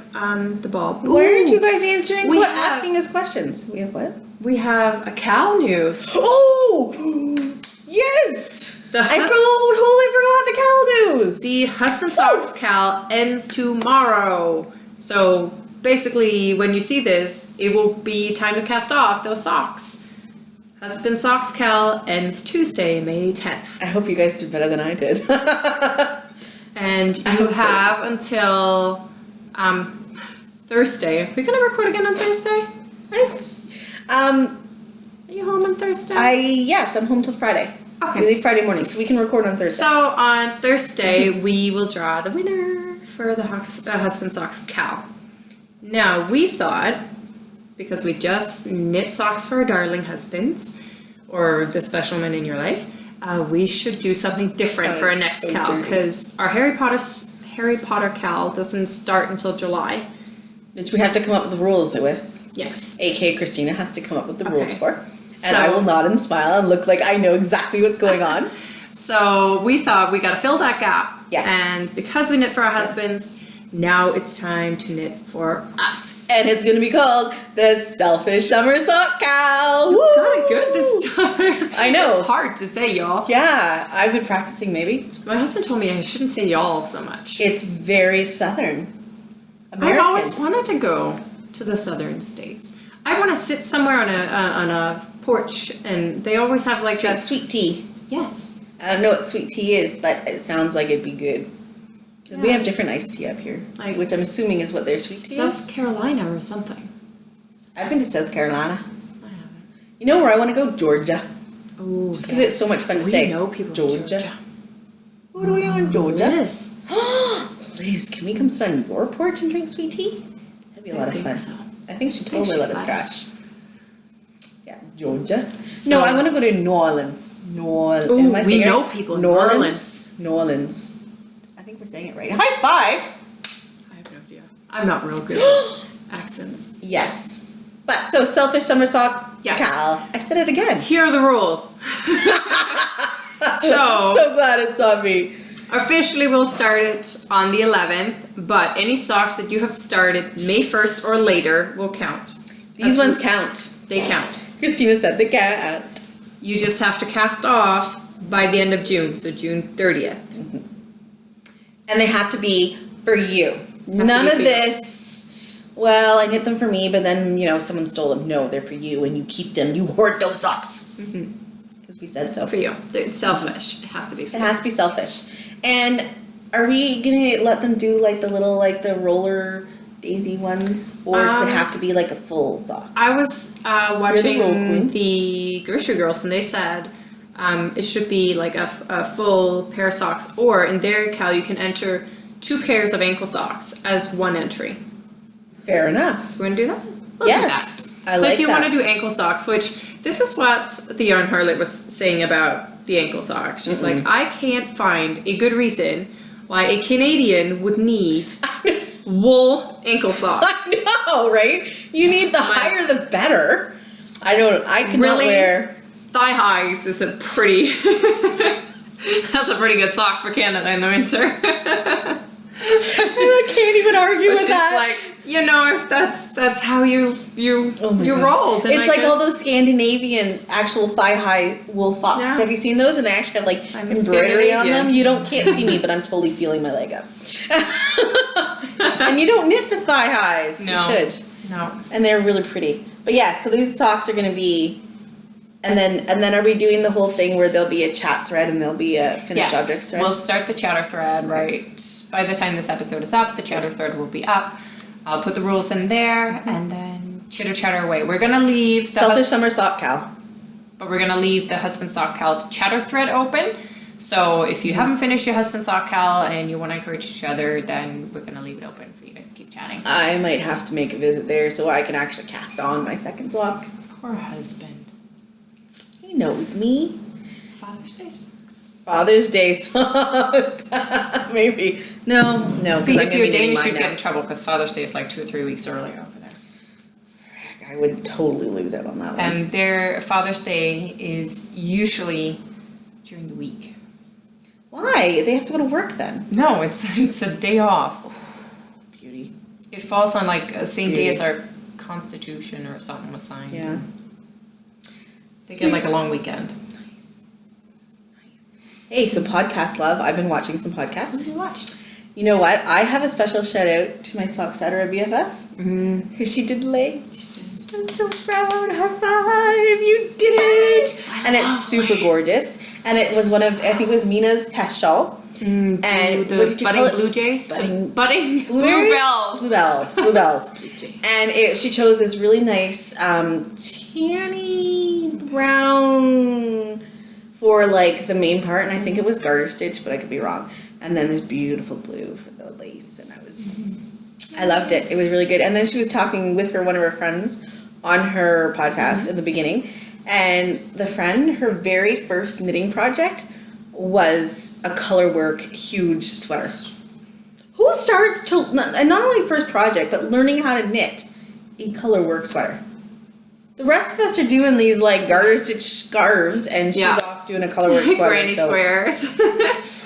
the bulb. Why aren't you guys answering We asking us questions? We have what? We have a Cal news. Oh! Yes! I totally forgot the Cal news! The Husband Socks Cal ends tomorrow. So basically, when you see this, it will be time to cast off those socks. Husband Socks Cal ends Tuesday, May 10th. I hope you guys did better than I did. And you have until Thursday. Are we going to record again on Thursday? Nice. Are you home on Thursday? Yes, I'm home till Friday. Okay. We leave Friday morning, so we can record on Thursday. So on Thursday, we will draw the winner for the Husband Socks Cal. Now, we thought, because we just knit socks for our darling husbands, or the special men in your life, we should do something different for our next so Cal, because our Harry Potter Cal doesn't start until July. Which we have to come up with the rules with. Yes. AKA Christina has to come up with the rules for. So, and I will nod and smile and look like I know exactly what's going on. So we thought we got to fill that gap. Yes. And because we knit for our husbands, now it's time to knit for us. And it's going to be called the Selfish Summer Sock Cal. You got it good this time. I know. It's hard to say y'all. Yeah, I've been practicing maybe. My husband told me I shouldn't say y'all so much. It's very Southern American. I've always wanted to go to the southern states. I want to sit somewhere on a porch, and they always have like Got sweet tea. Yes. I don't know what sweet tea is, but it sounds like it'd be good. Yeah. We have different iced tea up here, Like which I'm assuming is what their sweet tea South is. Carolina or something. I've been to South Carolina. I haven't. You know where I want to go? Georgia. Oh, Just because it's so much fun to we say. know people in Georgia. What do we know in Georgia? Liz. Liz, can we come sit on your porch and drink sweet tea? That'd be a lot of fun. So. I think she'd I think totally she'd let us let crash. us. Yeah, Georgia. So- No, I want to go to New Orleans. Ooh, Am I we saying it know right? people in New New Orleans. New Orleans. I think we're saying it right. High five! I have no idea. I'm not real good at accents. Yes. But, so Selfish Summer Sock Yes. Cal. I said it again. Here are the rules. So- so glad it's not me. Officially, we'll start it on the 11th, but any socks that you have started May 1st or later will count. These ones count. They count. Christina said they count. You just have to cast off by the end of June, so June 30th. And they have to be for you. None be of for you. this, well, I knit them for me, but then, someone stole them. No, they're for you, and you keep them. You hoard those socks. because we said so. For you. It's selfish. It has to be for It has to be selfish. And are we gonna let them do like the little like the roller daisy ones, or does it have to be like a full sock? I was watching the Grocery Girls, and they said it should be like a full pair of socks, or in their Cal you can enter 2 pairs of ankle socks as one entry. Fair enough. You want to do that? Let's Yes, do that. So if you want to do ankle socks, which this is what the Yarn Harlot was saying about the ankle socks. She's like, I can't find a good reason why a Canadian would need wool ankle socks. I know, right? You need the higher the better. I cannot Really? wear Thigh highs is a pretty that's a pretty good sock for Canada in the winter. I can't even argue with that. Like, you know, if that's how you roll, then it's like all those Scandinavian actual thigh high wool socks. Yeah. Have you seen those? And they actually have like embroidery on them. You can't see me, but I'm totally feeling my leg up. And you don't knit the thigh highs. No. You should. No. And they're really pretty. But yeah, so these socks are gonna be, and then are we doing the whole thing where there'll be a chat thread and there'll be a finished objects thread? We'll start the chatter thread right by the time this episode is up. The chatter thread will be up. I'll put the rules in there, and then chitter chatter away. We're gonna leave the Selfish Summer Sock Cal. but we're gonna leave the husband sock cal chatter thread open. So if you haven't finished your husband sock cal and you want to encourage each other, then we're gonna leave it open for you guys to keep chatting. I might have to make a visit there so I can actually cast on my second sock. Poor husband. He knows me. Father's Day socks. Father's Day socks. Maybe. No. See, I'm if gonna you're be knitting Danish, mine you'd now. get in trouble because Father's Day is like 2 or 3 weeks earlier over there. I would totally lose out on that one. And their Father's Day is usually during the week. Why? They have to go to work then. No, it's a day off. Beauty. It falls on like the same day as our Constitution or something was signed. Yeah. They get like a long weekend. Nice. Hey, so podcast love. I've been watching some What have podcasts. you watched? You know what? I have a special shout out to my SOACETERA BFF. Because she did lay. I'm so proud. High five. You did it. And it's super gorgeous. And it was one of, I think it was Mina's test shawl. And what did you budding call it? blue jays? Budding Budding blueberries? bluebells. Bluebells. Blue jays. And she chose this really nice tanny brown for like the main part. And I think it was garter stitch, but I could be wrong. And then this beautiful blue for the lace. And I loved it. It was really good. And then she was talking with one of her friends on her podcast in the beginning. And the friend, her very first knitting project was a color work huge sweater. Who starts to, not only first project, but learning how to knit a color work sweater? The rest of us are doing these like garter stitch scarves, and she's off doing a color work sweater. Granny squares.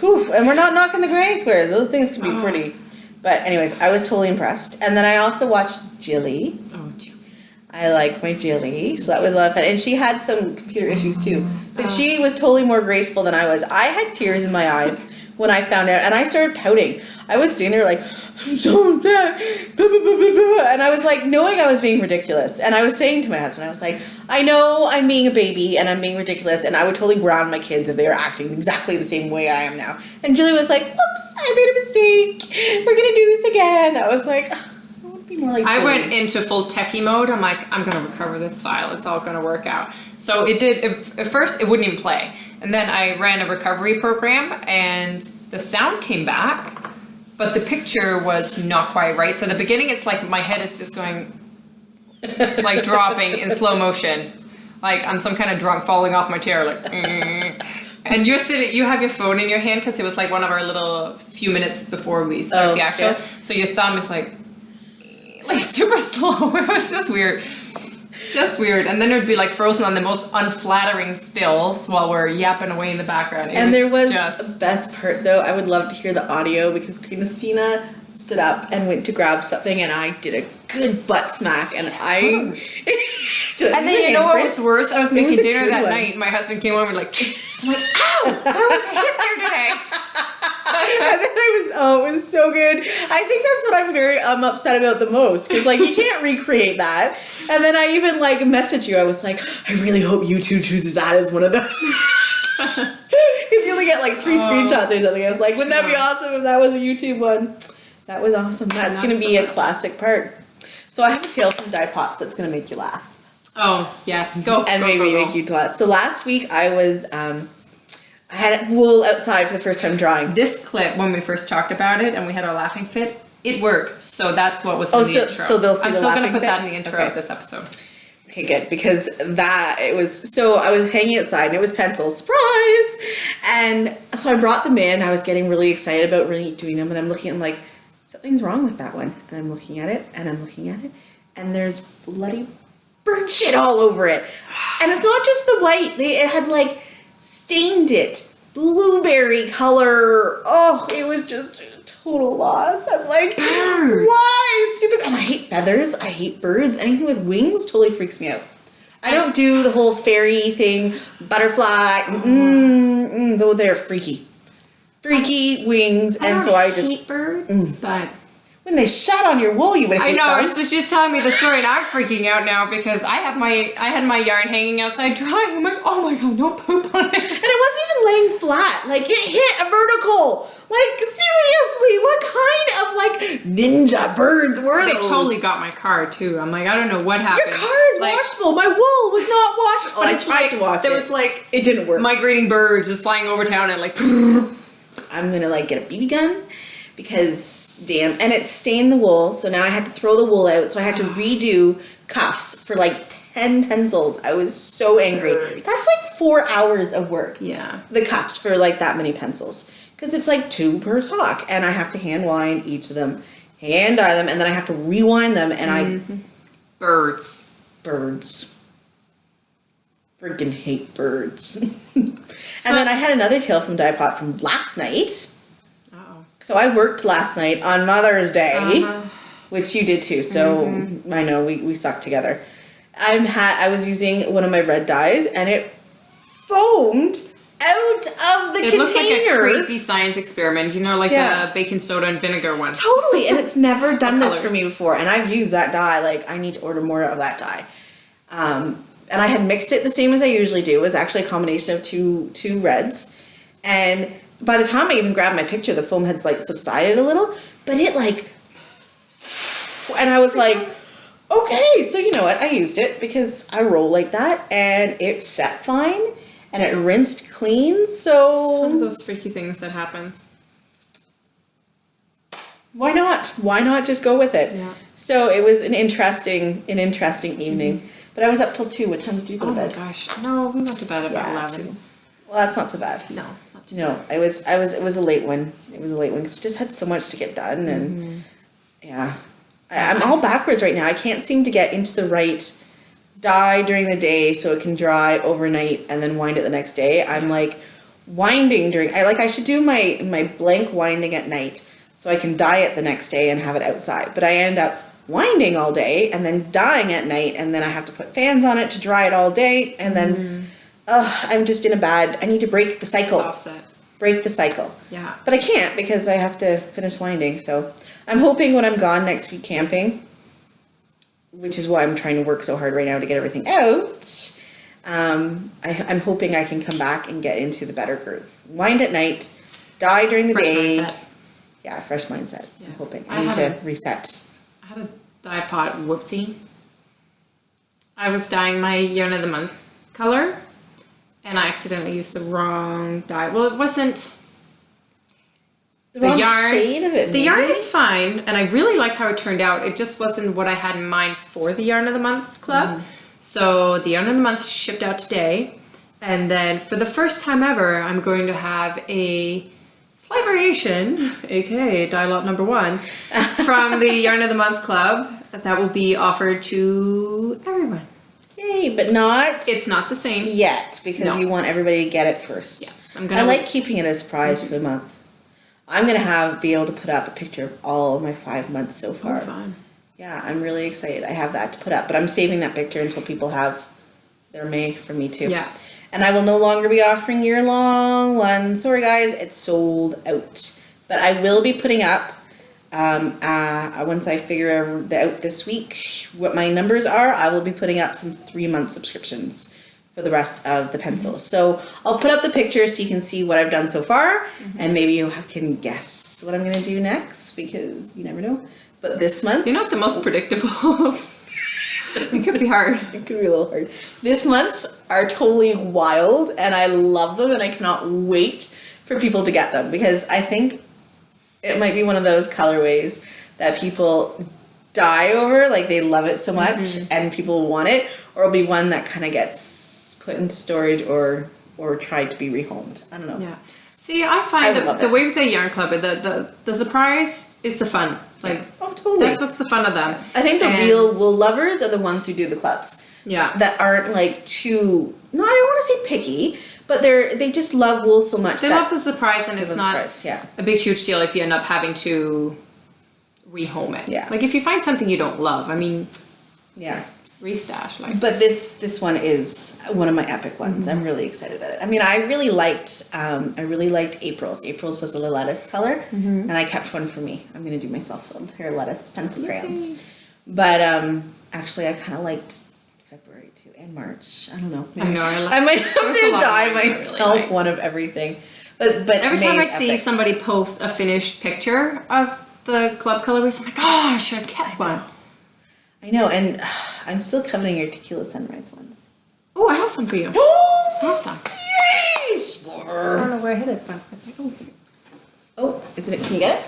Whew, and we're not knocking the granny squares. Those things can be pretty. But anyways, I was totally impressed. And then I also watched Jilly. Oh, Jill. I like my Jilly, so that was a lot of fun. And she had some computer issues too. But she was totally more graceful than I was. I had tears in my eyes when I found out, and I started pouting. I was sitting there like, I'm so upset, and I was like, knowing I was being ridiculous. And I was saying to my husband, I was like, I know I'm being a baby and I'm being ridiculous, and I would totally ground my kids if they were acting exactly the same way I am now. And Julie was like, oops, I made a mistake. We're gonna do this again. I was like, I want to be more like I Julie. went into full techie mode. I'm like, I'm gonna recover this file. It's all gonna work out. So it did. At first, it wouldn't even play, and then I ran a recovery program, and the sound came back, but the picture was not quite right. So at the beginning, it's like my head is just going, like dropping in slow motion, like I'm some kind of drunk falling off my chair, like. And you're sitting, you have your phone in your hand because it was like one of our little few minutes before we start the actual. Okay. So your thumb is like super slow. It was just weird. Just weird. And then it would be like frozen on the most unflattering stills while we're yapping away in the background. There was the best part though. I would love to hear the audio because Christina stood up and went to grab something, and I did a good butt smack, and I. And then you know what was worse? I was making dinner that one. night. My husband came over like, I'm like, ow! How did I hit there today? it was so good. I think that's what I'm very upset about the most, because like you can't recreate that. And then I even like messaged you. I was like, I really hope YouTube chooses that as one of them. Because you only get like 3 screenshots or something. I was like, wouldn't that be awesome if that was a YouTube one? That was awesome. That's going to be a classic part. So I have a tale from Die Pot that's going to make you laugh. Oh, yes. Go. And maybe make you laugh. So last week I was, I had wool outside for the first time drawing. This clip, when we first talked about it and we had our laughing fit, it worked. So that's what was in the intro. So they'll see I'm the still going to laughing put fit? that in the intro Okay. of this episode. Okay, good, because I was hanging outside and it was pencils, surprise! And so I brought them in. I was getting really excited about really doing them, and I'm like, something's wrong with that one. And I'm looking at it, and there's bloody bird shit all over it. And it's not just the white, it had like stained it, blueberry color. Oh, it was just a total loss. I'm like, Birds. why? Stupid. And I hate feathers, I hate birds. Anything with wings totally freaks me out. I don't do the whole fairy thing, butterfly, though they're freaky. Freaky wings, and so I just hate birds, but when they shat on your wool, you would hate I know. them. So she's telling me the story, and I'm freaking out now because I had my yarn hanging outside drying. I'm like, oh my god, don't poop on it. And it wasn't even laying flat. Like, it hit a vertical. Like, seriously, what kind of, like, ninja birds were They those? totally got my car too. I'm like, I don't know what happened. Your car is washable. My wool was not washable. But I it's tried like, to wash it. there was like It didn't work. migrating birds just flying over town and like. I'm gonna, like, get a BB gun because, damn, and it stained the wool, so now I had to throw the wool out, so I had to redo cuffs for, like, 10 pencils. I was so angry. Birds. That's, like, 4 hours of work. Yeah. The cuffs for, like, that many pencils. Because it's like 2 per sock, and I have to hand wind each of them, hand dye them, and then I have to rewind them, and Birds. birds. Freaking hate birds. And then I had another tale from Die Pot from last night. Uh-oh. So I worked last night on Mother's Day, Uh-huh. which you did too. So I know we suck together. I was using one of my red dyes, and it foamed out of the It container. looked like a crazy science experiment, you know, like Yeah. the baking soda and vinegar one. Totally, and it's never done this color? for me before, and I've used that dye. Like, I need to order more of that dye. And I had mixed it the same as I usually do. It was actually a combination of two reds, and by the time I even grabbed my picture, the foam had like subsided a little, but it like, and I was like, okay, so you know what? I used it because I roll like that, and it set fine, and it rinsed clean. So It's one of those freaky things that happens. why not? Why not just go with it? Yeah. So it was an interesting evening. But I was up till 2. What time did you go to Oh my bed? gosh. No, we went to bed about 11. 2. Well, that's not so bad. No, not too No, it was a late one. It was a late one because I just had so much to get done, and yeah, I'm all backwards right now. I can't seem to get into the right dye during the day so it can dry overnight and then wind it the next day. I'm like winding I should do my blank winding at night so I can dye it the next day and have it outside. But I end up winding all day and then dyeing at night, and then I have to put fans on it to dry it all day, and then I'm just in I need to break the cycle. It's offset. Break the cycle. Yeah. But I can't because I have to finish winding. So I'm hoping when I'm gone next week camping, which is why I'm trying to work so hard right now to get everything out, I'm hoping I can come back and get into the better groove. Wind at night, dye during the Fresh day. mindset. Yeah, fresh mindset. Yeah. I'm hoping. I I need have to reset. I had a dye pot whoopsie. I was dyeing my yarn of the month color, and I accidentally used the wrong dye. Well, it wasn't The wrong shade of it. The maybe? yarn is fine, and I really like how it turned out. It just wasn't what I had in mind for the yarn of the month club. So the yarn of the month shipped out today, and then for the first time ever, I'm going to have a slight variation, aka dye lot number 1, from the yarn of the month club that will be offered to everyone. Yay, but not It's not the same. yet because No. you want everybody to get it first. Yes, I'm I gonna. like keeping it a surprise for the month. I'm gonna be able to put up a picture of all of my 5 months so far. fun. Yeah, I'm really excited. I have that to put up, but I'm saving that picture until people have their May for me too. Yeah. And I will no longer be offering year-long ones. Sorry guys, it's sold out. But I will be putting up, once I figure out this week what my numbers are, I will be putting up some 3-month subscriptions for the rest of the pencils. So I'll put up the pictures so you can see what I've done so far, and maybe you can guess what I'm going to do next, because you never know. But this month... You're not the most predictable. It could be hard. It could be a little hard. This month's are totally wild, and I love them, and I cannot wait for people to get them, because I think it might be one of those colorways that people die over, like they love it so much, and people want it, or it'll be one that kind of gets put into storage or tried to be rehomed. I don't know. Yeah. See, I find the way with the yarn club, the surprise is the fun. Like, oh, totally. That's what's the fun of them. I think the real wool lovers are the ones who do the clubs. Yeah. That aren't like too, no, I don't want to say picky, but they just love wool so much. They love the surprise, and it's not a big huge deal if you end up having to rehome it. Yeah. Like if you find something you don't love, I mean, yeah. Restash. Like. But this one is one of my epic ones. I'm really excited about it. I mean, I really liked April's. April's was a lettuce color, and I kept one for me. I'm gonna do myself some hair lettuce pencil crayons. But actually, I kind of liked February too, and March. I don't know. Maybe. I know. I might have to dye myself really one of everything. But every time I see somebody post a finished picture of the club colorways, I'm like, oh, I should have kept one. I know, and I'm still coveting your Tequila Sunrise ones. Oh, I have some for you. I have some. Yes! I don't know where I hid it, but it's like, oh. Oh, isn't it? Can you get it?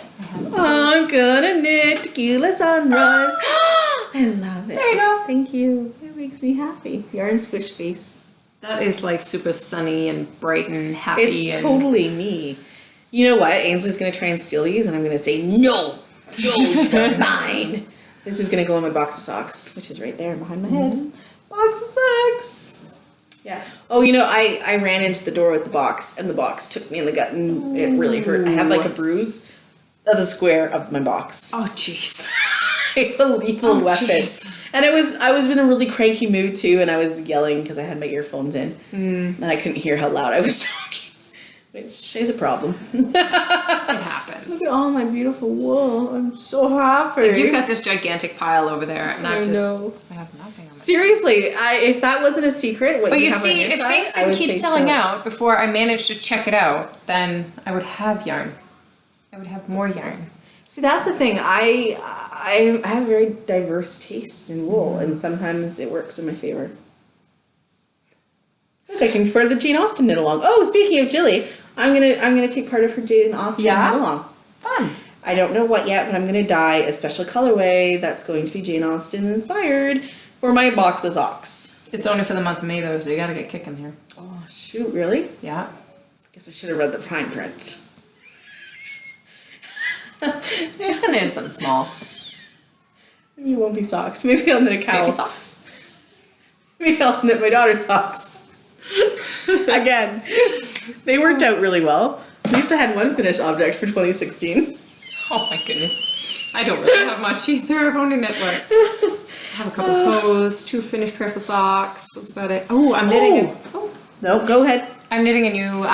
I'm gonna knit Tequila Sunrise. I love it. There you go. Thank you. It makes me happy. Yarn Squish Face. That is like super sunny and bright and happy. It's totally me. You know what? Ainsley's gonna try and steal these, and I'm gonna say, no, these are mine. This is gonna go in my box of socks, which is right there behind my head. Box of socks. Yeah. Oh, you know, I ran into the door with the box, and the box took me in the gut, and it really hurt. I have like a bruise of the square of my box. Oh, jeez. It's a lethal weapon. Geez. And I was in a really cranky mood too, and I was yelling because I had my earphones in, and I couldn't hear how loud I was talking, which is a problem. It happens. Look at all my beautiful wool. I'm so happy. Like you've got this gigantic pile over there, and I have nothing on it. Seriously, if that wasn't a secret, what but you you have see, on your if side, things didn't keep selling out before I managed to check it out, then I would have yarn. I would have more yarn. See, that's the thing. I have very diverse taste in wool, and sometimes it works in my favor. Look, I can be part of the Jane Austen knit along. Oh, speaking of Jilly, I'm gonna take part of her Jane Austen knit along. Fun. I don't know what yet, but I'm gonna dye a special colorway that's going to be Jane Austen inspired for my box of socks. It's only for the month of May though, so you gotta get kicking here. Oh shoot! Really? Yeah. Guess I should have read the fine print. Just gonna knit something small. Maybe it won't be socks. Maybe I'll knit a cowl. Baby socks. Maybe I'll knit my daughter's socks. Again, they worked out really well. At least I had one finished object for 2016. Oh my goodness. I don't really have much either. I've only knit what? I have a couple hose, 2 finished pairs of socks. That's about it. Oh, I'm knitting. No, go ahead. I'm knitting a new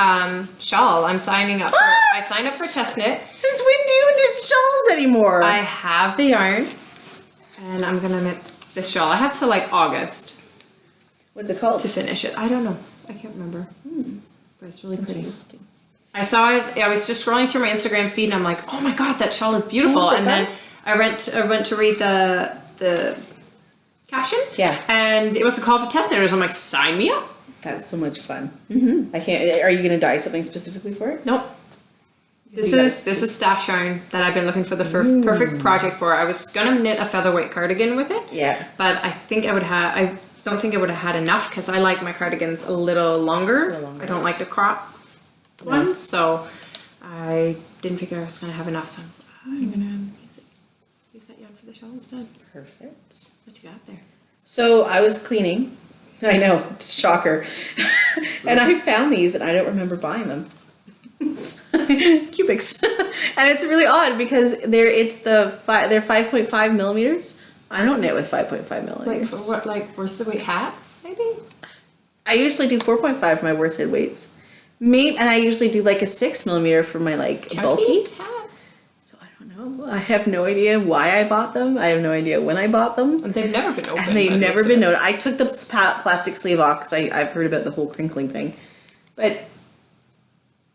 shawl. I'm signing up. I signed up for test knit. Since when do you knit shawls anymore? I have the yarn, and I'm gonna knit this shawl. I have till like August. What's it called? To finish it. I don't know. I can't remember. But it's really pretty. I saw it. I was just scrolling through my Instagram feed, and I'm like, oh my god, that shawl is beautiful. And then I went to read the caption. Yeah. And it was a call for test knitters. I'm like, sign me up. That's so much fun. I can't. Are you going to dye something specifically for it? Nope. This is stash yarn that I've been looking for the perfect project for. I was gonna knit a featherweight cardigan with it. Yeah. But I think I would have. I don't think I would have had enough because I like my cardigans a little longer. I don't like the crop ones, so I didn't figure I was gonna have enough. So I'm gonna use that yarn for the shawl instead. Perfect. What you got there? So I was cleaning. I know, it's a shocker. And I found these and I don't remember buying them. Cubics. And it's really odd because they're 5.5 millimeters. I don't knit with 5.5 millimeters. Like for what, like worsted weight hats, maybe? I usually do 4.5 for my worsted weights. And I usually do like a 6 millimeter for my like chunky bulky hats. No, I have no idea why I bought them. I have no idea when I bought them. And they've never been opened. And they've never been noted. I took the plastic sleeve off because I've heard about the whole crinkling thing. But...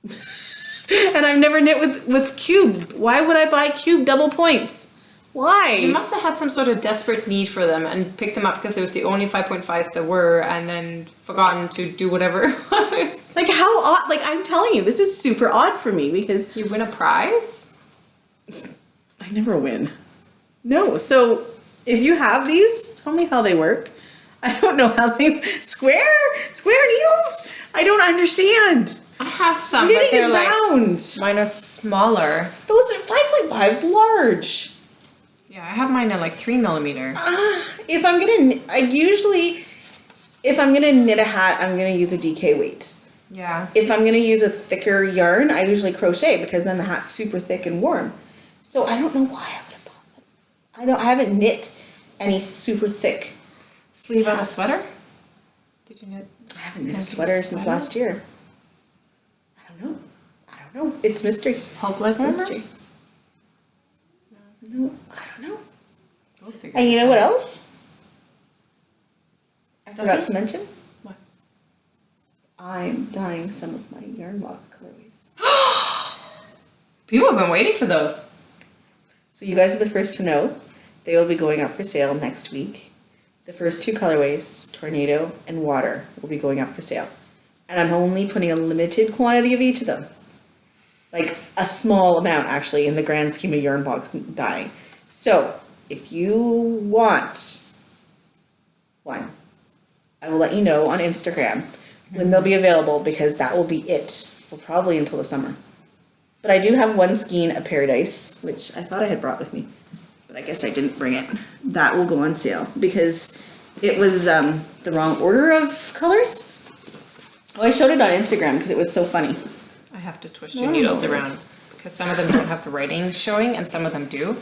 and I've never knit with cube. Why would I buy cube double points? Why? You must have had some sort of desperate need for them and picked them up because it was the only 5.5s there were, and then forgotten to do whatever it was. Like, how odd. Like, I'm telling you, this is super odd for me because... You win a prize? I never win. No, so if you have these, tell me how they work. I don't know how they... Square needles? I don't understand. I have some, Knitting but they're is like... round. Mine are smaller. Those are 5.5s large. Yeah, I have mine at like 3mm. If I'm gonna, if I'm gonna knit a hat, I'm gonna use a DK weight. Yeah. If I'm gonna use a thicker yarn, I usually crochet because then the hat's super thick and warm. So I don't know why I would have bought them. I haven't knit any super thick Sleeve on a sweater? Did you knit? I haven't knit a sweater since last year. I don't know. It's mystery. Hope like Mystery. No, I don't know. We'll figure And you this know what out. else? I forgot to mention. What? I'm dyeing some of my yarn box colorways. People have been waiting for those. So you guys are the first to know. They will be going up for sale next week. The first two colorways, Tornado and Water, will be going up for sale. And I'm only putting a limited quantity of each of them. Like a small amount, actually, in the grand scheme of yarn box dyeing. So if you want one, I will let you know on Instagram when they'll be available because that will be it for probably until the summer. But I do have one skein of Paradise, which I thought I had brought with me, but I guess I didn't bring it. That will go on sale because it was the wrong order of colors. Oh, I showed it on Instagram because it was so funny. I have to twist your needles around because some of them don't have the writing showing and some of them do.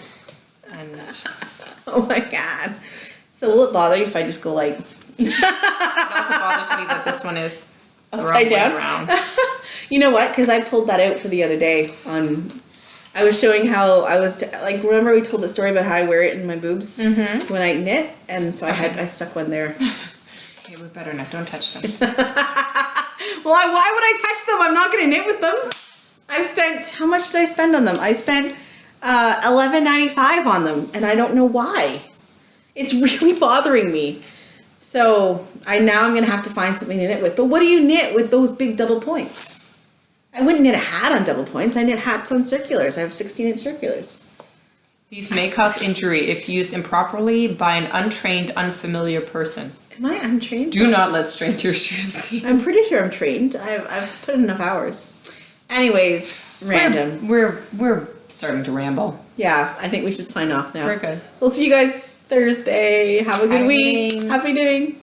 And Oh my god. So will it bother you if I just go like... it also bothers me that this one is the wrong Upside way down? around. You know what? Because I pulled that out for the other day on... I was showing how I was... like, remember we told the story about how I wear it in my boobs when I knit? And so I stuck one there. Okay, we better not. Don't touch them. Well, why would I touch them? I'm not going to knit with them. I've spent... How much did I spend on them? I spent $11.95 on them. And I don't know why. It's really bothering me. So now I'm going to have to find something to knit with. But what do you knit with those big double points? I wouldn't knit a hat on double points. I knit hats on circulars. I have 16-inch circulars. These may cause injury if used improperly by an untrained, unfamiliar person. Am I untrained? Do not let strangers use these. I'm pretty sure I'm trained. I've put in enough hours. Anyways, random. We're starting to ramble. Yeah, I think we should sign off now. We're good. We'll see you guys Thursday. Have a good Happy week. knitting. Happy knitting.